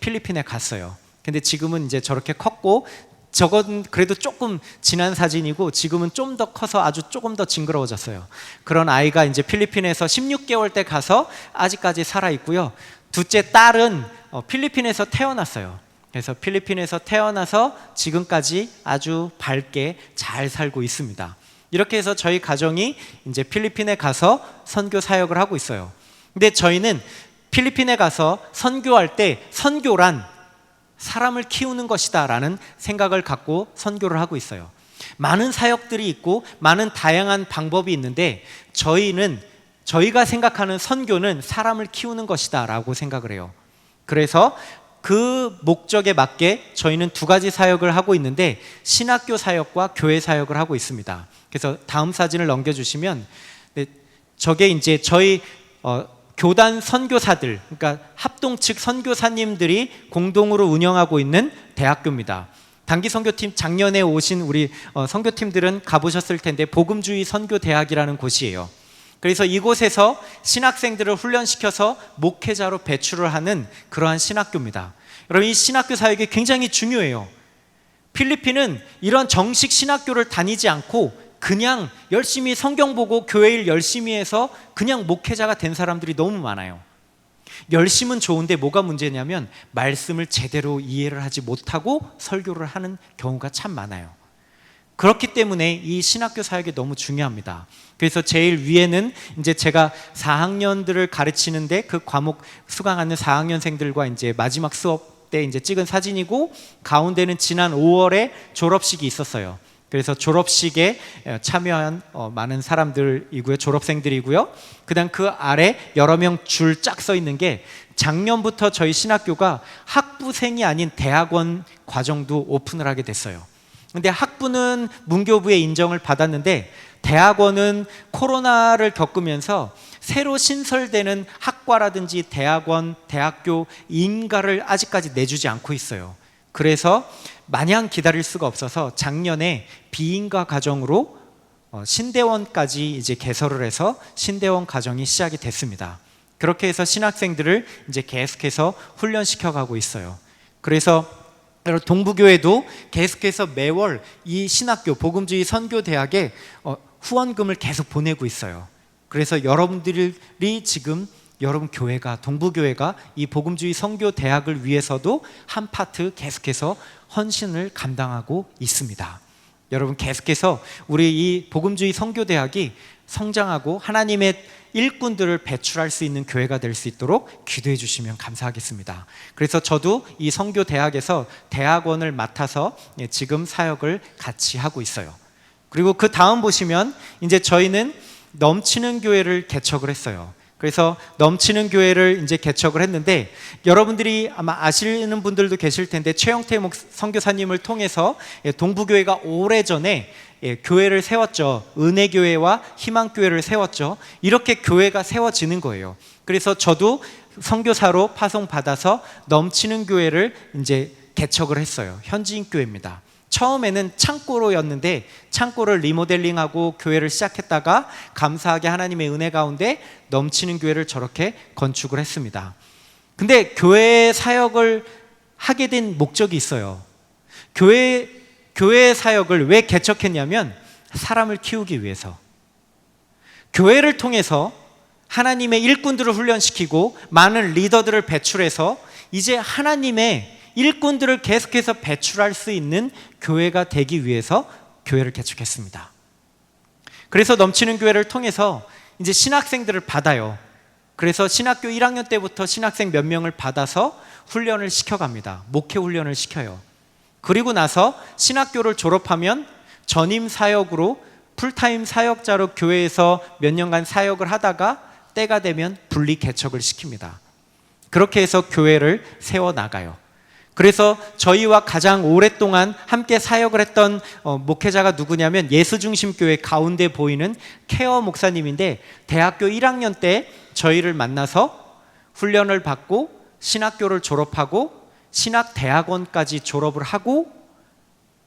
필리핀에 갔어요. 근데 지금은 이제 저렇게 컸고, 저건 그래도 조금 지난 사진이고 지금은 좀 더 커서 아주 조금 더 징그러워졌어요. 그런 아이가 이제 필리핀에서 16개월 때 가서 아직까지 살아 있고요. 둘째 딸은 필리핀에서 태어났어요. 그래서 필리핀에서 태어나서 지금까지 아주 밝게 잘 살고 있습니다. 이렇게 해서 저희 가정이 이제 필리핀에 가서 선교 사역을 하고 있어요. 근데 저희는 필리핀에 가서 선교할 때 선교란 사람을 키우는 것이다 라는 생각을 갖고 선교를 하고 있어요. 많은 사역들이 있고 많은 다양한 방법이 있는데 저희가 생각하는 선교는 사람을 키우는 것이다 라고 생각을 해요. 그래서 그 목적에 맞게 저희는 두 가지 사역을 하고 있는데 신학교 사역과 교회 사역을 하고 있습니다. 그래서 다음 사진을 넘겨주시면 저게 이제 저희 교단 선교사들, 그러니까 합동 측 선교사님들이 공동으로 운영하고 있는 대학교입니다. 단기 선교팀 작년에 오신 우리 선교팀들은 가보셨을 텐데 복음주의 선교대학이라는 곳이에요. 그래서 이곳에서 신학생들을 훈련시켜서 목회자로 배출을 하는 그러한 신학교입니다. 여러분, 이 신학교 사역이 굉장히 중요해요. 필리핀은 이런 정식 신학교를 다니지 않고 그냥 열심히 성경 보고 교회 일 열심히 해서 그냥 목회자가 된 사람들이 너무 많아요. 열심은 좋은데 뭐가 문제냐면 말씀을 제대로 이해를 하지 못하고 설교를 하는 경우가 참 많아요. 그렇기 때문에 이 신학교 사역이 너무 중요합니다. 그래서 제일 위에는 이제 제가 4학년들을 가르치는데 그 과목 수강하는 4학년생들과 이제 마지막 수업 때 이제 찍은 사진이고, 가운데는 지난 5월에 졸업식이 있었어요. 그래서 졸업식에 참여한 많은 사람들이고요. 졸업생들이고요. 그다음 그 아래 여러 명 줄 쫙 서 있는 게 작년부터 저희 신학교가 학부생이 아닌 대학원 과정도 오픈을 하게 됐어요. 근데 학부는 문교부의 인정을 받았는데 대학원은 코로나를 겪으면서 새로 신설되는 학과라든지 대학원, 대학교 인가를 아직까지 내주지 않고 있어요. 그래서 마냥 기다릴 수가 없어서 작년에 비인가 과정으로 신대원까지 이제 개설을 해서 신대원 과정이 시작이 됐습니다. 그렇게 해서 신학생들을 이제 계속해서 훈련시켜 가고 있어요. 그래서 동부교회도 계속해서 매월 이 신학교 복음주의 선교대학에 후원금을 계속 보내고 있어요. 그래서 여러분들이 지금 여러분 교회가, 동부교회가 이 복음주의 선교대학을 위해서도 한 파트 계속해서 헌신을 감당하고 있습니다. 여러분 계속해서 우리 이 복음주의 선교대학이 성장하고 하나님의 일꾼들을 배출할 수 있는 교회가 될 수 있도록 기도해 주시면 감사하겠습니다. 그래서 저도 이 선교대학에서 대학원을 맡아서 지금 사역을 같이 하고 있어요. 그리고 그 다음 보시면 이제 저희는 넘치는 교회를 개척을 했어요. 그래서 넘치는 교회를 이제 개척을 했는데, 여러분들이 아마 아시는 분들도 계실 텐데 최영태 선교사님을 통해서 동부교회가 오래전에 교회를 세웠죠. 은혜교회와 희망교회를 세웠죠. 이렇게 교회가 세워지는 거예요. 그래서 저도 선교사로 파송받아서 넘치는 교회를 이제 개척을 했어요. 현지인 교회입니다. 처음에는 창고로였는데 창고를 리모델링하고 교회를 시작했다가 감사하게 하나님의 은혜 가운데 넘치는 교회를 저렇게 건축을 했습니다. 근데 교회 사역을 하게 된 목적이 있어요. 교회 사역을 왜 개척했냐면 사람을 키우기 위해서. 교회를 통해서 하나님의 일꾼들을 훈련시키고 많은 리더들을 배출해서 이제 하나님의 일꾼들을 계속해서 배출할 수 있는 교회가 되기 위해서 교회를 개척했습니다. 그래서 넘치는 교회를 통해서 이제 신학생들을 받아요. 그래서 신학교 1학년 때부터 신학생 몇 명을 받아서 훈련을 시켜갑니다. 목회 훈련을 시켜요. 그리고 나서 신학교를 졸업하면 전임 사역으로 풀타임 사역자로 교회에서 몇 년간 사역을 하다가 때가 되면 분리 개척을 시킵니다. 그렇게 해서 교회를 세워나가요. 그래서 저희와 가장 오랫동안 함께 사역을 했던 목회자가 누구냐면 예수중심교회 가운데 보이는 케어 목사님인데, 대학교 1학년 때 저희를 만나서 훈련을 받고 신학교를 졸업하고 신학대학원까지 졸업을 하고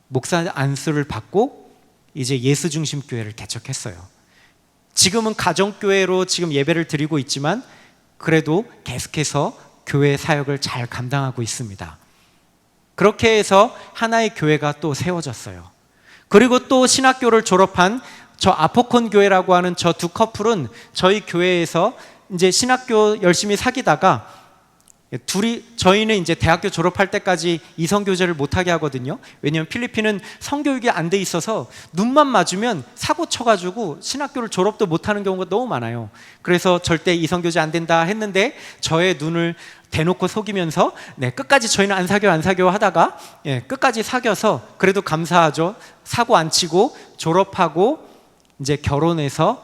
목사 안수를 받고 이제 예수중심교회를 개척했어요. 지금은 가정교회로 지금 예배를 드리고 있지만 그래도 계속해서 교회 사역을 잘 감당하고 있습니다. 그렇게 해서 하나의 교회가 또 세워졌어요. 그리고 또 신학교를 졸업한 저 아포콘 교회라고 하는 저 두 커플은 저희 교회에서 이제 신학교 열심히 사귀다가 저희는 이제 대학교 졸업할 때까지 이성교제를 못하게 하거든요. 왜냐하면 필리핀은 성교육이 안 돼 있어서 눈만 맞으면 사고 쳐가지고 신학교를 졸업도 못하는 경우가 너무 많아요. 그래서 절대 이성교제 안 된다 했는데 저의 눈을 대놓고 속이면서 끝까지 저희는 안 사겨 하다가 끝까지 사겨서 그래도 감사하죠. 사고 안 치고 졸업하고 이제 결혼해서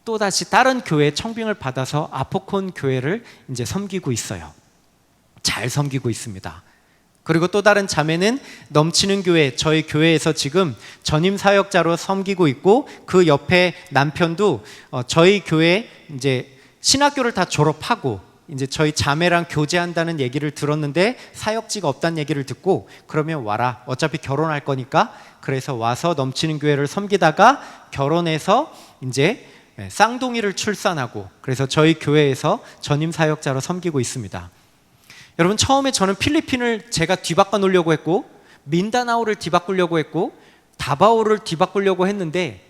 또다시 다른 교회 청빙을 받아서 아포콘 교회를 이제 섬기고 있어요. 잘 섬기고 있습니다. 그리고 또 다른 자매는 넘치는 교회, 저희 교회에서 지금 전임 사역자로 섬기고 있고, 그 옆에 남편도 저희 교회 이제 신학교를 다 졸업하고 이제 저희 자매랑 교제한다는 얘기를 들었는데 사역지가 없다는 얘기를 듣고, 그러면 와라, 어차피 결혼할 거니까. 그래서 와서 넘치는 교회를 섬기다가 결혼해서 이제 쌍둥이를 출산하고, 그래서 저희 교회에서 전임 사역자로 섬기고 있습니다. 여러분, 처음에 저는 필리핀을 제가 뒤바꿔 놓으려고 했고, 민다나오를 뒤바꾸려고 했고, 다바오를 뒤바꾸려고 했는데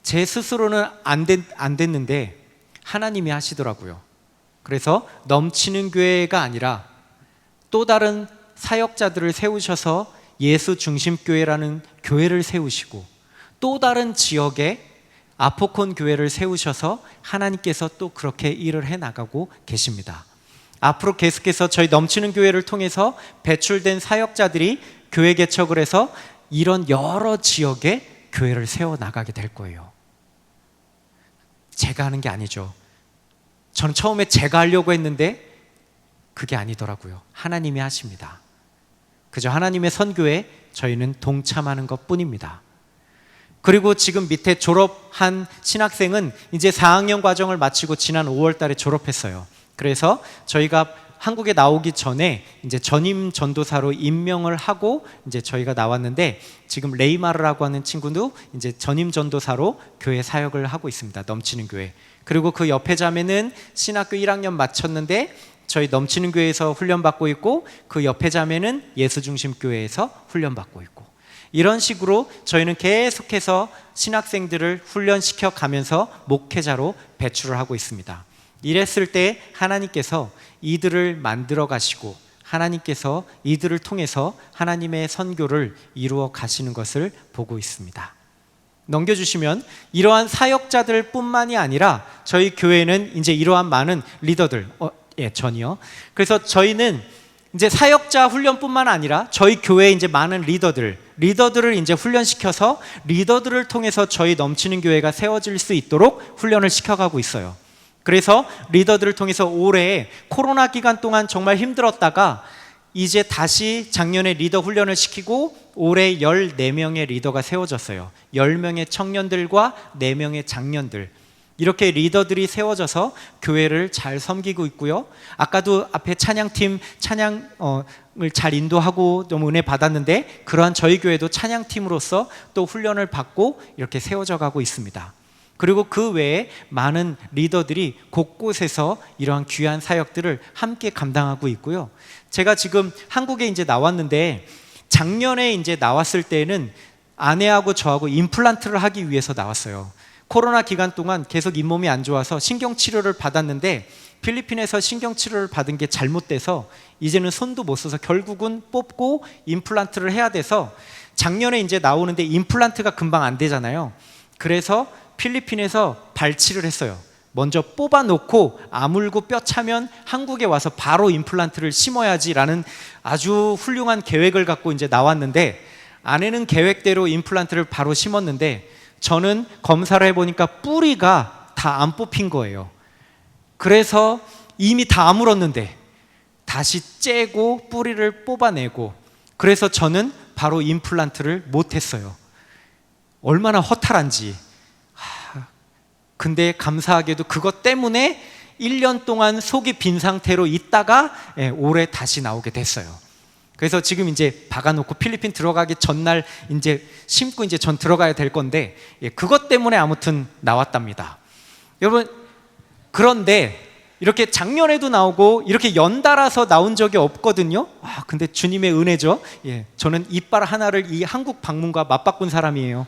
제 스스로는 안 됐는데 하나님이 하시더라고요. 그래서 넘치는 교회가 아니라 또 다른 사역자들을 세우셔서 예수 중심 교회라는 교회를 세우시고, 또 다른 지역에 아포콘 교회를 세우셔서 하나님께서 또 그렇게 일을 해나가고 계십니다. 앞으로 계속해서 저희 넘치는 교회를 통해서 배출된 사역자들이 교회 개척을 해서 이런 여러 지역에 교회를 세워나가게 될 거예요. 제가 하는 게 아니죠. 저는 처음에 제가 하려고 했는데 그게 아니더라고요. 하나님이 하십니다. 그저 하나님의 선교에 저희는 동참하는 것 뿐입니다. 그리고 지금 밑에 졸업한 신학생은 이제 4학년 과정을 마치고 지난 5월 달에 졸업했어요. 그래서 저희가 한국에 나오기 전에 이제 전임 전도사로 임명을 하고 이제 저희가 나왔는데, 지금 레이마르라고 하는 친구도 이제 전임 전도사로 교회 사역을 하고 있습니다. 넘치는 교회. 그리고 그 옆에 자매는 신학교 1학년 마쳤는데 저희 넘치는 교회에서 훈련받고 있고, 그 옆에 자매는 예수중심교회에서 훈련받고 있고, 이런 식으로 저희는 계속해서 신학생들을 훈련시켜 가면서 목회자로 배출을 하고 있습니다. 이랬을 때 하나님께서 이들을 만들어 가시고 하나님께서 이들을 통해서 하나님의 선교를 이루어 가시는 것을 보고 있습니다. 넘겨주시면, 이러한 사역자들 뿐만이 아니라 저희 교회는 이제 이러한 많은 리더들, 전이요. 그래서 저희는 이제 사역자 훈련뿐만 아니라 저희 교회에 이제 많은 리더들을 이제 훈련시켜서 리더들을 통해서 저희 넘치는 교회가 세워질 수 있도록 훈련을 시켜가고 있어요. 그래서 리더들을 통해서 올해 코로나 기간 동안 정말 힘들었다가 이제 다시 작년에 리더 훈련을 시키고 올해 14명의 리더가 세워졌어요. 10명의 청년들과 4명의 장년들. 이렇게 리더들이 세워져서 교회를 잘 섬기고 있고요. 아까도 앞에 찬양팀 찬양을 잘 인도하고 너무 은혜 받았는데, 그러한 저희 교회도 찬양팀으로서 또 훈련을 받고 이렇게 세워져 가고 있습니다. 그리고 그 외에 많은 리더들이 곳곳에서 이러한 귀한 사역들을 함께 감당하고 있고요. 제가 지금 한국에 이제 나왔는데, 작년에 이제 나왔을 때는 아내하고 저하고 임플란트를 하기 위해서 나왔어요. 코로나 기간 동안 계속 잇몸이 안 좋아서 신경치료를 받았는데, 필리핀에서 신경치료를 받은 게 잘못돼서 이제는 손도 못 써서 결국은 뽑고 임플란트를 해야 돼서, 작년에 이제 나오는데 임플란트가 금방 안 되잖아요. 그래서 필리핀에서 발치를 했어요. 먼저 뽑아놓고 아물고 뼈 차면 한국에 와서 바로 임플란트를 심어야지라는 아주 훌륭한 계획을 갖고 이제 나왔는데, 아내는 계획대로 임플란트를 바로 심었는데 저는 검사를 해보니까 뿌리가 다 안 뽑힌 거예요. 그래서 이미 다 아물었는데 다시 째고 뿌리를 뽑아내고, 그래서 저는 바로 임플란트를 못했어요. 얼마나 허탈한지. 근데 감사하게도 그것 때문에 1년 동안 속이 빈 상태로 있다가 올해 다시 나오게 됐어요. 그래서 지금 이제 박아놓고 필리핀 들어가기 전날 이제 심고 이제 전 들어가야 될 건데, 그것 때문에 아무튼 나왔답니다. 여러분, 그런데 이렇게 작년에도 나오고 이렇게 연달아서 나온 적이 없거든요. 근데 주님의 은혜죠. 저는 이빨 하나를 이 한국 방문과 맞바꾼 사람이에요.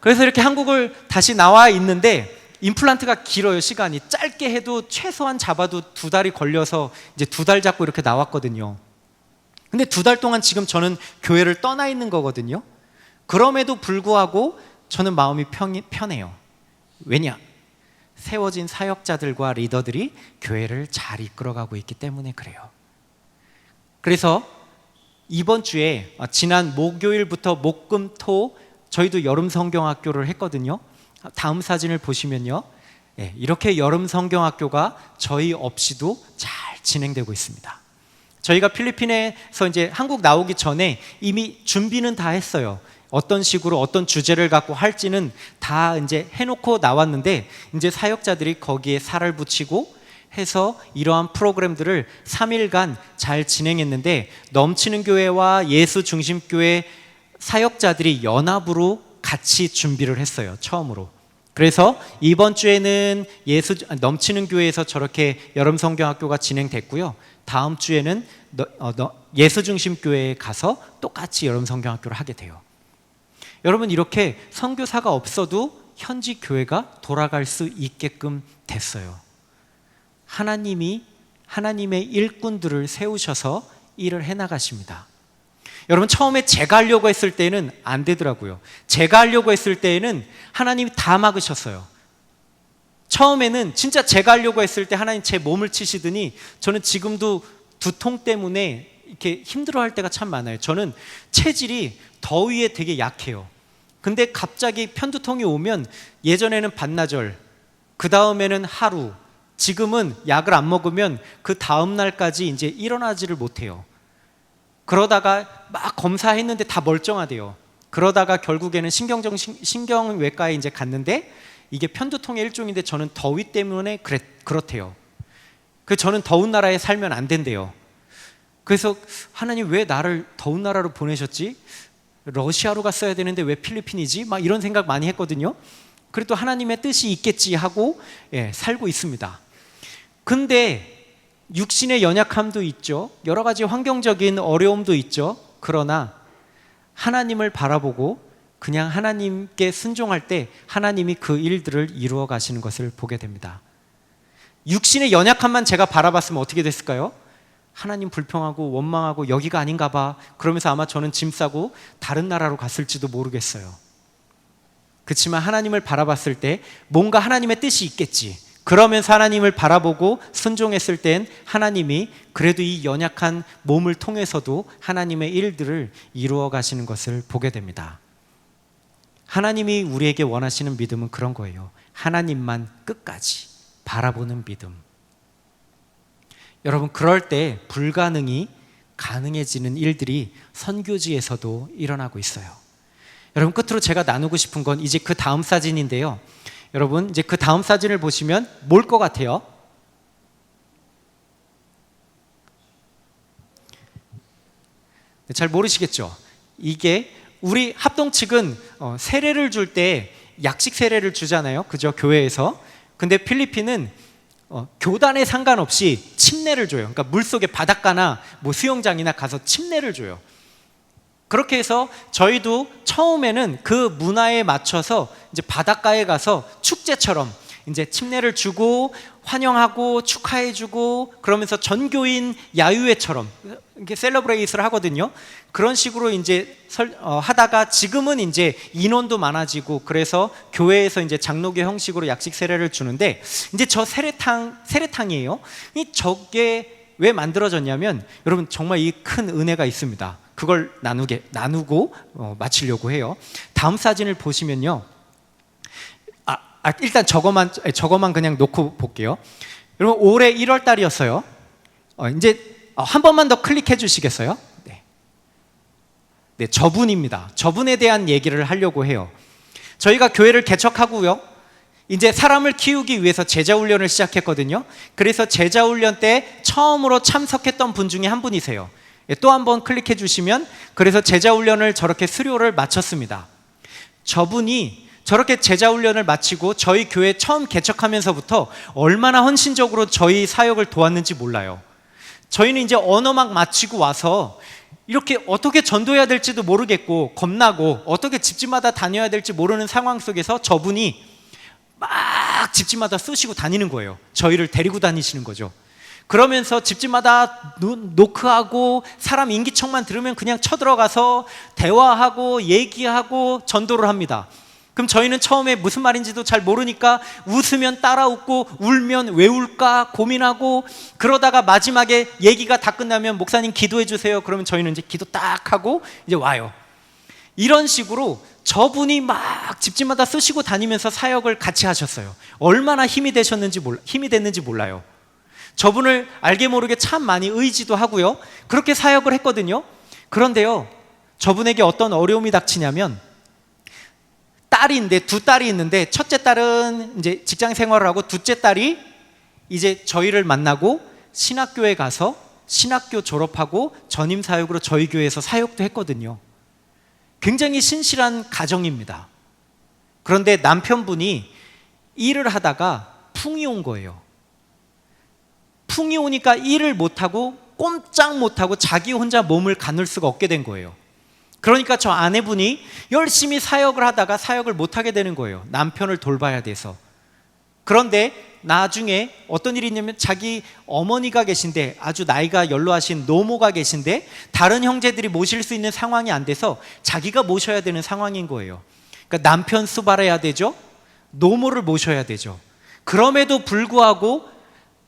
그래서 이렇게 한국을 다시 나와 있는데, 임플란트가 길어요. 시간이 짧게 해도 최소한 잡아도 2달이 걸려서 이제 2달 잡고 이렇게 나왔거든요. 근데 2달 동안 지금 저는 교회를 떠나 있는 거거든요. 그럼에도 불구하고 저는 마음이 편해요. 왜냐? 세워진 사역자들과 리더들이 교회를 잘 이끌어가고 있기 때문에 그래요. 그래서 이번 주에 지난 목요일부터 목금토 저희도 여름 성경학교를 했거든요. 다음 사진을 보시면요, 이렇게 여름 성경학교가 저희 없이도 잘 진행되고 있습니다. 저희가 필리핀에서 이제 한국 나오기 전에 이미 준비는 다 했어요. 어떤 식으로 어떤 주제를 갖고 할지는 다 이제 해놓고 나왔는데, 이제 사역자들이 거기에 살을 붙이고 해서 이러한 프로그램들을 3일간 잘 진행했는데, 넘치는 교회와 예수 중심 교회 사역자들이 연합으로 같이 준비를 했어요. 처음으로. 그래서 이번 주에는 넘치는 교회에서 저렇게 여름 성경학교가 진행됐고요. 다음 주에는 예수 중심 교회에 가서 똑같이 여름 성경학교를 하게 돼요. 여러분, 이렇게 선교사가 없어도 현지 교회가 돌아갈 수 있게끔 됐어요. 하나님이 하나님의 일꾼들을 세우셔서 일을 해나가십니다. 여러분, 처음에 제가 하려고 했을 때는 안 되더라고요. 제가 하려고 했을 때에는 하나님이 다 막으셨어요. 처음에는 진짜 제가 하려고 했을 때 하나님 제 몸을 치시더니, 저는 지금도 두통 때문에 이렇게 힘들어할 때가 참 많아요. 저는 체질이 더위에 되게 약해요. 근데 갑자기 편두통이 오면 예전에는 반나절, 그 다음에는 하루, 지금은 약을 안 먹으면 그 다음 날까지 이제 일어나지를 못해요. 그러다가 막 검사했는데 다 멀쩡하대요. 그러다가 결국에는 신경외과에 이제 갔는데, 이게 편두통의 일종인데 저는 더위 때문에 그렇대요. 저는 더운 나라에 살면 안 된대요. 그래서 하나님 왜 나를 더운 나라로 보내셨지? 러시아로 갔어야 되는데 왜 필리핀이지? 막 이런 생각 많이 했거든요. 그래도 하나님의 뜻이 있겠지 하고 살고 있습니다. 근데 육신의 연약함도 있죠. 여러 가지 환경적인 어려움도 있죠. 그러나 하나님을 바라보고 그냥 하나님께 순종할 때 하나님이 그 일들을 이루어 가시는 것을 보게 됩니다. 육신의 연약함만 제가 바라봤으면 어떻게 됐을까요? 하나님 불평하고 원망하고 여기가 아닌가 봐, 그러면서 아마 저는 짐 싸고 다른 나라로 갔을지도 모르겠어요. 그렇지만 하나님을 바라봤을 때 뭔가 하나님의 뜻이 있겠지, 그러면서 하나님을 바라보고 순종했을 땐 하나님이 그래도 이 연약한 몸을 통해서도 하나님의 일들을 이루어 가시는 것을 보게 됩니다. 하나님이 우리에게 원하시는 믿음은 그런 거예요. 하나님만 끝까지 바라보는 믿음. 여러분, 그럴 때 불가능이 가능해지는 일들이 선교지에서도 일어나고 있어요. 여러분, 끝으로 제가 나누고 싶은 건 이제 그 다음 사진인데요. 여러분 이제 그 다음 사진을 보시면 뭘 것 같아요? 잘 모르시겠죠? 이게 우리 합동 측은 세례를 줄 때 약식 세례를 주잖아요, 그죠? 교회에서. 근데 필리핀은 교단에 상관없이 침례를 줘요. 그러니까 물속에 바닷가나 뭐 수영장이나 가서 침례를 줘요. 그렇게 해서 저희도 처음에는 그 문화에 맞춰서 이제 바닷가에 가서 축제처럼 이제 침례를 주고 환영하고 축하해주고 그러면서 전교인 야유회처럼 이렇게 셀러브레이트를 하거든요. 그런 식으로 이제 하다가 지금은 이제 인원도 많아지고 그래서 교회에서 이제 장로교 형식으로 약식 세례를 주는데 이제 저 세례탕이에요. 저게 왜 만들어졌냐면 여러분 정말 이 큰 은혜가 있습니다. 그걸 나누고 마치려고 해요. 다음 사진을 보시면요. 일단 저거만 그냥 놓고 볼게요. 여러분 올해 1월 달이었어요. 이제 한 번만 더 클릭해 주시겠어요? 네, 저분입니다. 저분에 대한 얘기를 하려고 해요. 저희가 교회를 개척하고요. 이제 사람을 키우기 위해서 제자 훈련을 시작했거든요. 그래서 제자 훈련 때 처음으로 참석했던 분 중에 한 분이세요. 또 한 번 클릭해 주시면 그래서 제자 훈련을 저렇게 수료를 마쳤습니다. 저분이 저렇게 제자 훈련을 마치고 저희 교회 처음 개척하면서부터 얼마나 헌신적으로 저희 사역을 도왔는지 몰라요. 저희는 이제 언어막 마치고 와서 이렇게 어떻게 전도해야 될지도 모르겠고 겁나고 어떻게 집집마다 다녀야 될지 모르는 상황 속에서 저분이 막 집집마다 쏘시고 다니는 거예요. 저희를 데리고 다니시는 거죠. 그러면서 집집마다 노크하고 사람 인기척만 들으면 그냥 쳐들어가서 대화하고 얘기하고 전도를 합니다. 그럼 저희는 처음에 무슨 말인지도 잘 모르니까 웃으면 따라 웃고 울면 왜 울까 고민하고 그러다가 마지막에 얘기가 다 끝나면 목사님 기도해 주세요. 그러면 저희는 이제 기도 딱 하고 이제 와요. 이런 식으로 저분이 막 집집마다 쓰시고 다니면서 사역을 같이 하셨어요. 얼마나 힘이 됐는지 몰라요. 저분을 알게 모르게 참 많이 의지도 하고요. 그렇게 사역을 했거든요. 그런데요, 저분에게 어떤 어려움이 닥치냐면 두 딸이 있는데 첫째 딸은 이제 직장 생활을 하고 둘째 딸이 이제 저희를 만나고 신학교에 가서 신학교 졸업하고 전임 사역으로 저희 교회에서 사역도 했거든요. 굉장히 신실한 가정입니다. 그런데 남편분이 일을 하다가 풍이 온 거예요. 풍이 오니까 일을 못하고 꼼짝 못하고 자기 혼자 몸을 가눌 수가 없게 된 거예요. 그러니까 저 아내분이 열심히 사역을 하다가 사역을 못하게 되는 거예요. 남편을 돌봐야 돼서. 그런데 나중에 어떤 일이 있냐면 자기 어머니가 계신데 아주 나이가 연로하신 노모가 계신데 다른 형제들이 모실 수 있는 상황이 안 돼서 자기가 모셔야 되는 상황인 거예요. 그러니까 남편 수발해야 되죠. 노모를 모셔야 되죠. 그럼에도 불구하고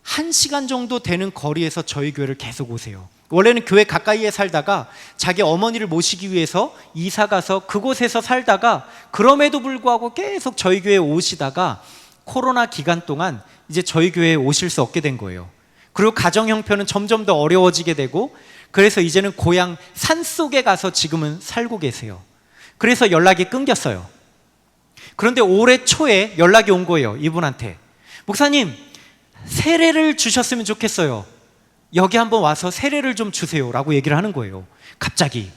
1시간 정도 되는 거리에서 저희 교회를 계속 오세요. 원래는 교회 가까이에 살다가 자기 어머니를 모시기 위해서 이사 가서 그곳에서 살다가 그럼에도 불구하고 계속 저희 교회에 오시다가 코로나 기간 동안 이제 저희 교회에 오실 수 없게 된 거예요. 그리고 가정 형편은 점점 더 어려워지게 되고 그래서 이제는 고향 산속에 가서 지금은 살고 계세요. 그래서 연락이 끊겼어요. 그런데 올해 초에 연락이 온 거예요. 이분한테. 목사님, 세례를 주셨으면 좋겠어요. 여기 한번 와서 세례를 좀 주세요 라고 얘기를 하는 거예요. 갑자기.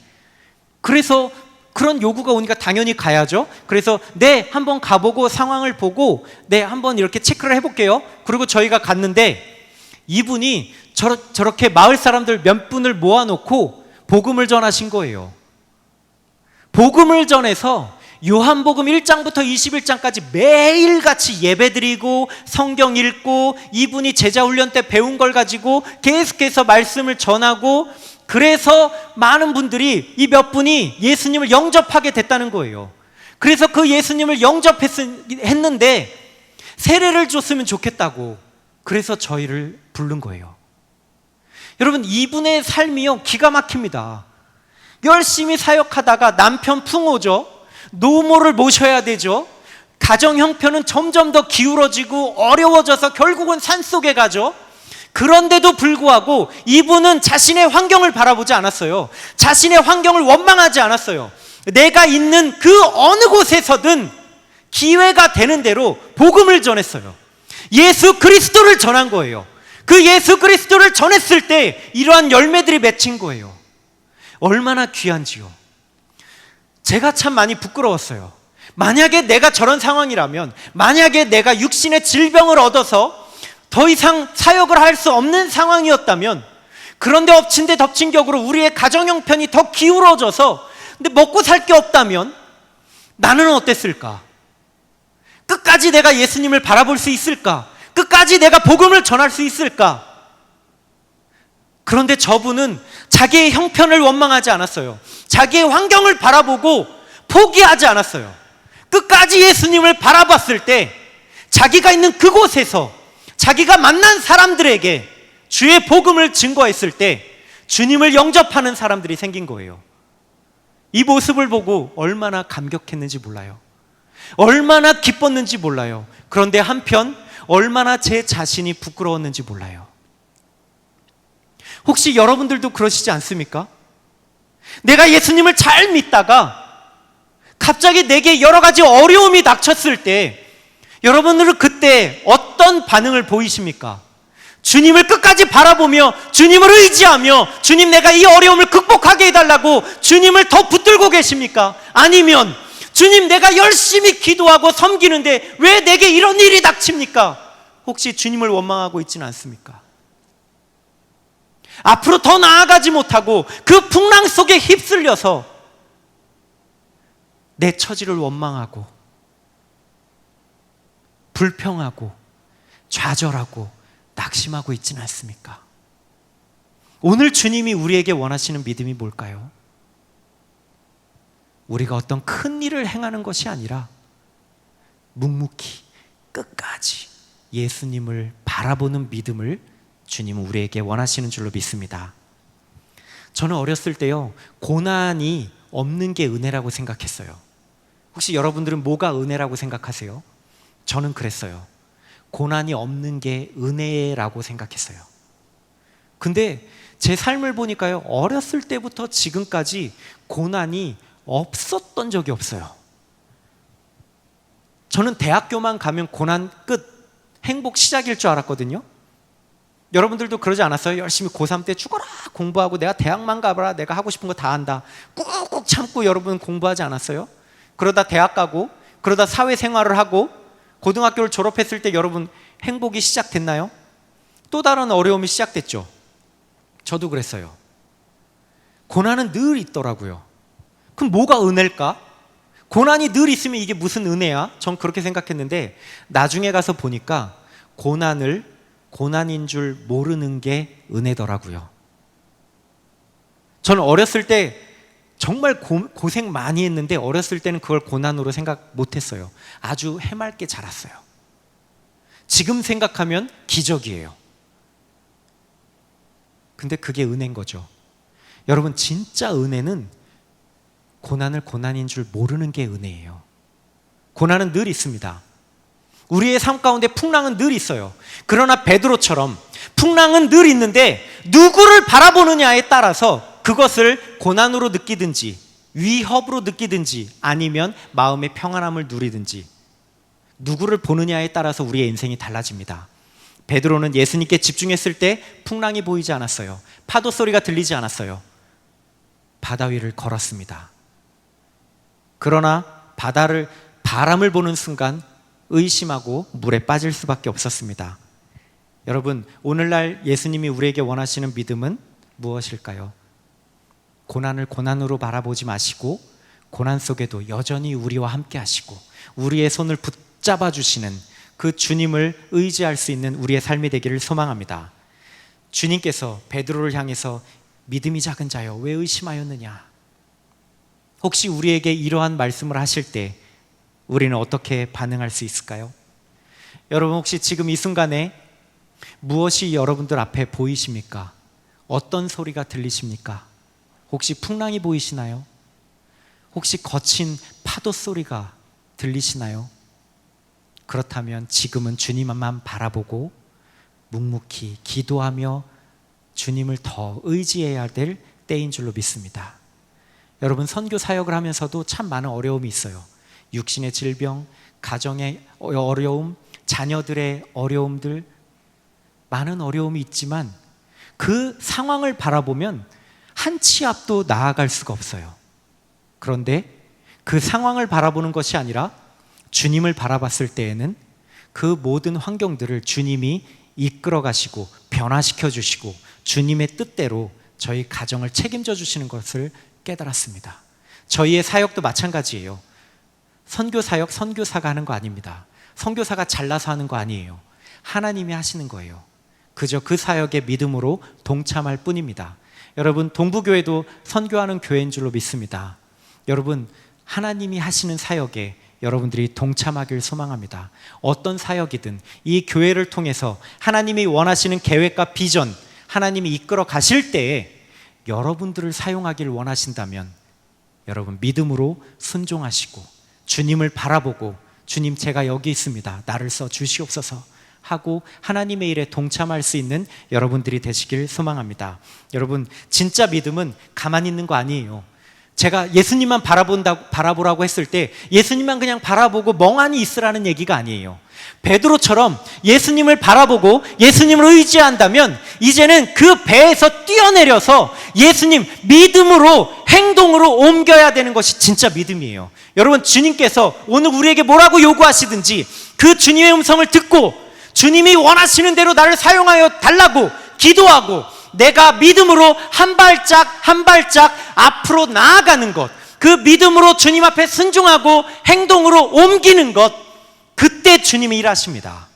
그래서 그런 요구가 오니까 당연히 가야죠. 그래서 네, 한번 가보고 상황을 보고 네, 한번 이렇게 체크를 해볼게요. 그리고 저희가 갔는데 이분이 저렇게 마을 사람들 몇 분을 모아놓고 복음을 전하신 거예요. 복음을 전해서 요한복음 1장부터 21장까지 매일같이 예배드리고 성경 읽고 이분이 제자훈련 때 배운 걸 가지고 계속해서 말씀을 전하고 그래서 많은 분들이 이 몇 분이 예수님을 영접하게 됐다는 거예요. 그래서 그 예수님을 영접했는데 세례를 줬으면 좋겠다고 그래서 저희를 부른 거예요. 여러분 이분의 삶이요 기가 막힙니다. 열심히 사역하다가 남편 풍호죠. 노모를 모셔야 되죠. 가정 형편은 점점 더 기울어지고 어려워져서 결국은 산속에 가죠. 그런데도 불구하고 이분은 자신의 환경을 바라보지 않았어요. 자신의 환경을 원망하지 않았어요. 내가 있는 그 어느 곳에서든 기회가 되는 대로 복음을 전했어요. 예수 그리스도를 전한 거예요. 그 예수 그리스도를 전했을 때 이러한 열매들이 맺힌 거예요. 얼마나 귀한지요. 제가 참 많이 부끄러웠어요. 만약에 내가 저런 상황이라면, 만약에 내가 육신의 질병을 얻어서 더 이상 사역을 할 수 없는 상황이었다면, 그런데 엎친 데 덮친 격으로 우리의 가정 형편이 더 기울어져서 근데 먹고 살 게 없다면 나는 어땠을까? 끝까지 내가 예수님을 바라볼 수 있을까? 끝까지 내가 복음을 전할 수 있을까? 그런데 저분은 자기의 형편을 원망하지 않았어요. 자기의 환경을 바라보고 포기하지 않았어요. 끝까지 예수님을 바라봤을 때 자기가 있는 그곳에서 자기가 만난 사람들에게 주의 복음을 증거했을 때 주님을 영접하는 사람들이 생긴 거예요. 이 모습을 보고 얼마나 감격했는지 몰라요. 얼마나 기뻤는지 몰라요. 그런데 한편 얼마나 제 자신이 부끄러웠는지 몰라요. 혹시 여러분들도 그러시지 않습니까? 내가 예수님을 잘 믿다가 갑자기 내게 여러 가지 어려움이 닥쳤을 때 여러분들은 그때 어떤 반응을 보이십니까? 주님을 끝까지 바라보며 주님을 의지하며 주님 내가 이 어려움을 극복하게 해달라고 주님을 더 붙들고 계십니까? 아니면 주님 내가 열심히 기도하고 섬기는데 왜 내게 이런 일이 닥칩니까? 혹시 주님을 원망하고 있지는 않습니까? 앞으로 더 나아가지 못하고 그 풍랑 속에 휩쓸려서 내 처지를 원망하고 불평하고 좌절하고 낙심하고 있지는 않습니까? 오늘 주님이 우리에게 원하시는 믿음이 뭘까요? 우리가 어떤 큰 일을 행하는 것이 아니라 묵묵히 끝까지 예수님을 바라보는 믿음을 주님은 우리에게 원하시는 줄로 믿습니다. 저는 어렸을 때요, 고난이 없는 게 은혜라고 생각했어요. 혹시 여러분들은 뭐가 은혜라고 생각하세요? 저는 그랬어요. 고난이 없는 게 은혜라고 생각했어요. 근데 제 삶을 보니까요, 어렸을 때부터 지금까지 고난이 없었던 적이 없어요. 저는 대학교만 가면 고난 끝, 행복 시작일 줄 알았거든요. 여러분들도 그러지 않았어요? 열심히 고3 때 죽어라 공부하고 내가 대학만 가봐라 내가 하고 싶은 거 다 한다 꾹꾹 참고 여러분 공부하지 않았어요? 그러다 대학 가고 그러다 사회생활을 하고 고등학교를 졸업했을 때 여러분 행복이 시작됐나요? 또 다른 어려움이 시작됐죠. 저도 그랬어요. 고난은 늘 있더라고요. 그럼 뭐가 은혜일까? 고난이 늘 있으면 이게 무슨 은혜야? 전 그렇게 생각했는데 나중에 가서 보니까 고난인 줄 모르는 게 은혜더라고요. 저는 어렸을 때 정말 고생 많이 했는데 어렸을 때는 그걸 고난으로 생각 못했어요. 아주 해맑게 자랐어요. 지금 생각하면 기적이에요. 근데 그게 은혜인 거죠. 여러분 진짜 은혜는 고난을 고난인 줄 모르는 게 은혜예요. 고난은 늘 있습니다. 우리의 삶 가운데 풍랑은 늘 있어요. 그러나 베드로처럼 풍랑은 늘 있는데 누구를 바라보느냐에 따라서 그것을 고난으로 느끼든지 위협으로 느끼든지 아니면 마음의 평안함을 누리든지 누구를 보느냐에 따라서 우리의 인생이 달라집니다. 베드로는 예수님께 집중했을 때 풍랑이 보이지 않았어요. 파도 소리가 들리지 않았어요. 바다 위를 걸었습니다. 그러나 바람을 보는 순간 의심하고 물에 빠질 수밖에 없었습니다. 여러분, 오늘날 예수님이 우리에게 원하시는 믿음은 무엇일까요? 고난을 고난으로 바라보지 마시고 고난 속에도 여전히 우리와 함께 하시고 우리의 손을 붙잡아 주시는 그 주님을 의지할 수 있는 우리의 삶이 되기를 소망합니다. 주님께서 베드로를 향해서 믿음이 작은 자여 왜 의심하였느냐? 혹시 우리에게 이러한 말씀을 하실 때 우리는 어떻게 반응할 수 있을까요? 여러분 혹시 지금 이 순간에 무엇이 여러분들 앞에 보이십니까? 어떤 소리가 들리십니까? 혹시 풍랑이 보이시나요? 혹시 거친 파도 소리가 들리시나요? 그렇다면 지금은 주님만 바라보고 묵묵히 기도하며 주님을 더 의지해야 될 때인 줄로 믿습니다. 여러분 선교 사역을 하면서도 참 많은 어려움이 있어요. 육신의 질병, 가정의 어려움, 자녀들의 어려움들, 많은 어려움이 있지만 그 상황을 바라보면 한 치 앞도 나아갈 수가 없어요. 그런데 그 상황을 바라보는 것이 아니라 주님을 바라봤을 때에는 그 모든 환경들을 주님이 이끌어 가시고 변화시켜 주시고 주님의 뜻대로 저희 가정을 책임져 주시는 것을 깨달았습니다. 저희의 사역도 마찬가지예요. 선교 사역 선교사가 하는 거 아닙니다. 선교사가 잘나서 하는 거 아니에요. 하나님이 하시는 거예요. 그저 그 사역에 믿음으로 동참할 뿐입니다. 여러분, 동부교회도 선교하는 교회인 줄로 믿습니다. 여러분, 하나님이 하시는 사역에 여러분들이 동참하길 소망합니다. 어떤 사역이든 이 교회를 통해서 하나님이 원하시는 계획과 비전, 하나님이 이끌어 가실 때에 여러분들을 사용하길 원하신다면 여러분 믿음으로 순종하시고 주님을 바라보고 주님, 제가 여기 있습니다, 나를 써 주시옵소서 하고 하나님의 일에 동참할 수 있는 여러분들이 되시길 소망합니다. 여러분, 진짜 믿음은 가만히 있는 거 아니에요. 제가 예수님만 바라보라고 했을 때 예수님만 그냥 바라보고 멍하니 있으라는 얘기가 아니에요. 베드로처럼 예수님을 바라보고 예수님을 의지한다면 이제는 그 배에서 뛰어내려서 예수님 믿음으로 행동으로 옮겨야 되는 것이 진짜 믿음이에요. 여러분, 주님께서 오늘 우리에게 뭐라고 요구하시든지 그 주님의 음성을 듣고 주님이 원하시는 대로 나를 사용하여 달라고 기도하고 내가 믿음으로 한 발짝 한 발짝 앞으로 나아가는 것, 그 믿음으로 주님 앞에 순종하고 행동으로 옮기는 것, 그때 주님이 일하십니다.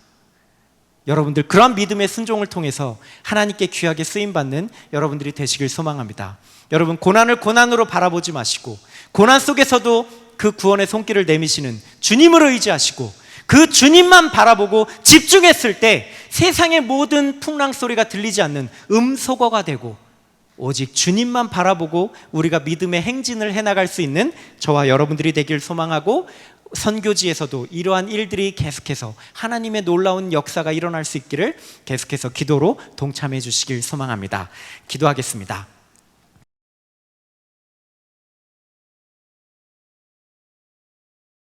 여러분들, 그런 믿음의 순종을 통해서 하나님께 귀하게 쓰임받는 여러분들이 되시길 소망합니다. 여러분, 고난을 고난으로 바라보지 마시고 고난 속에서도 그 구원의 손길을 내미시는 주님을 의지하시고 그 주님만 바라보고 집중했을 때 세상의 모든 풍랑 소리가 들리지 않는 음소거가 되고 오직 주님만 바라보고 우리가 믿음의 행진을 해나갈 수 있는 저와 여러분들이 되길 소망하고, 선교지에서도 이러한 일들이 계속해서 하나님의 놀라운 역사가 일어날 수 있기를 계속해서 기도로 동참해 주시길 소망합니다. 기도하겠습니다.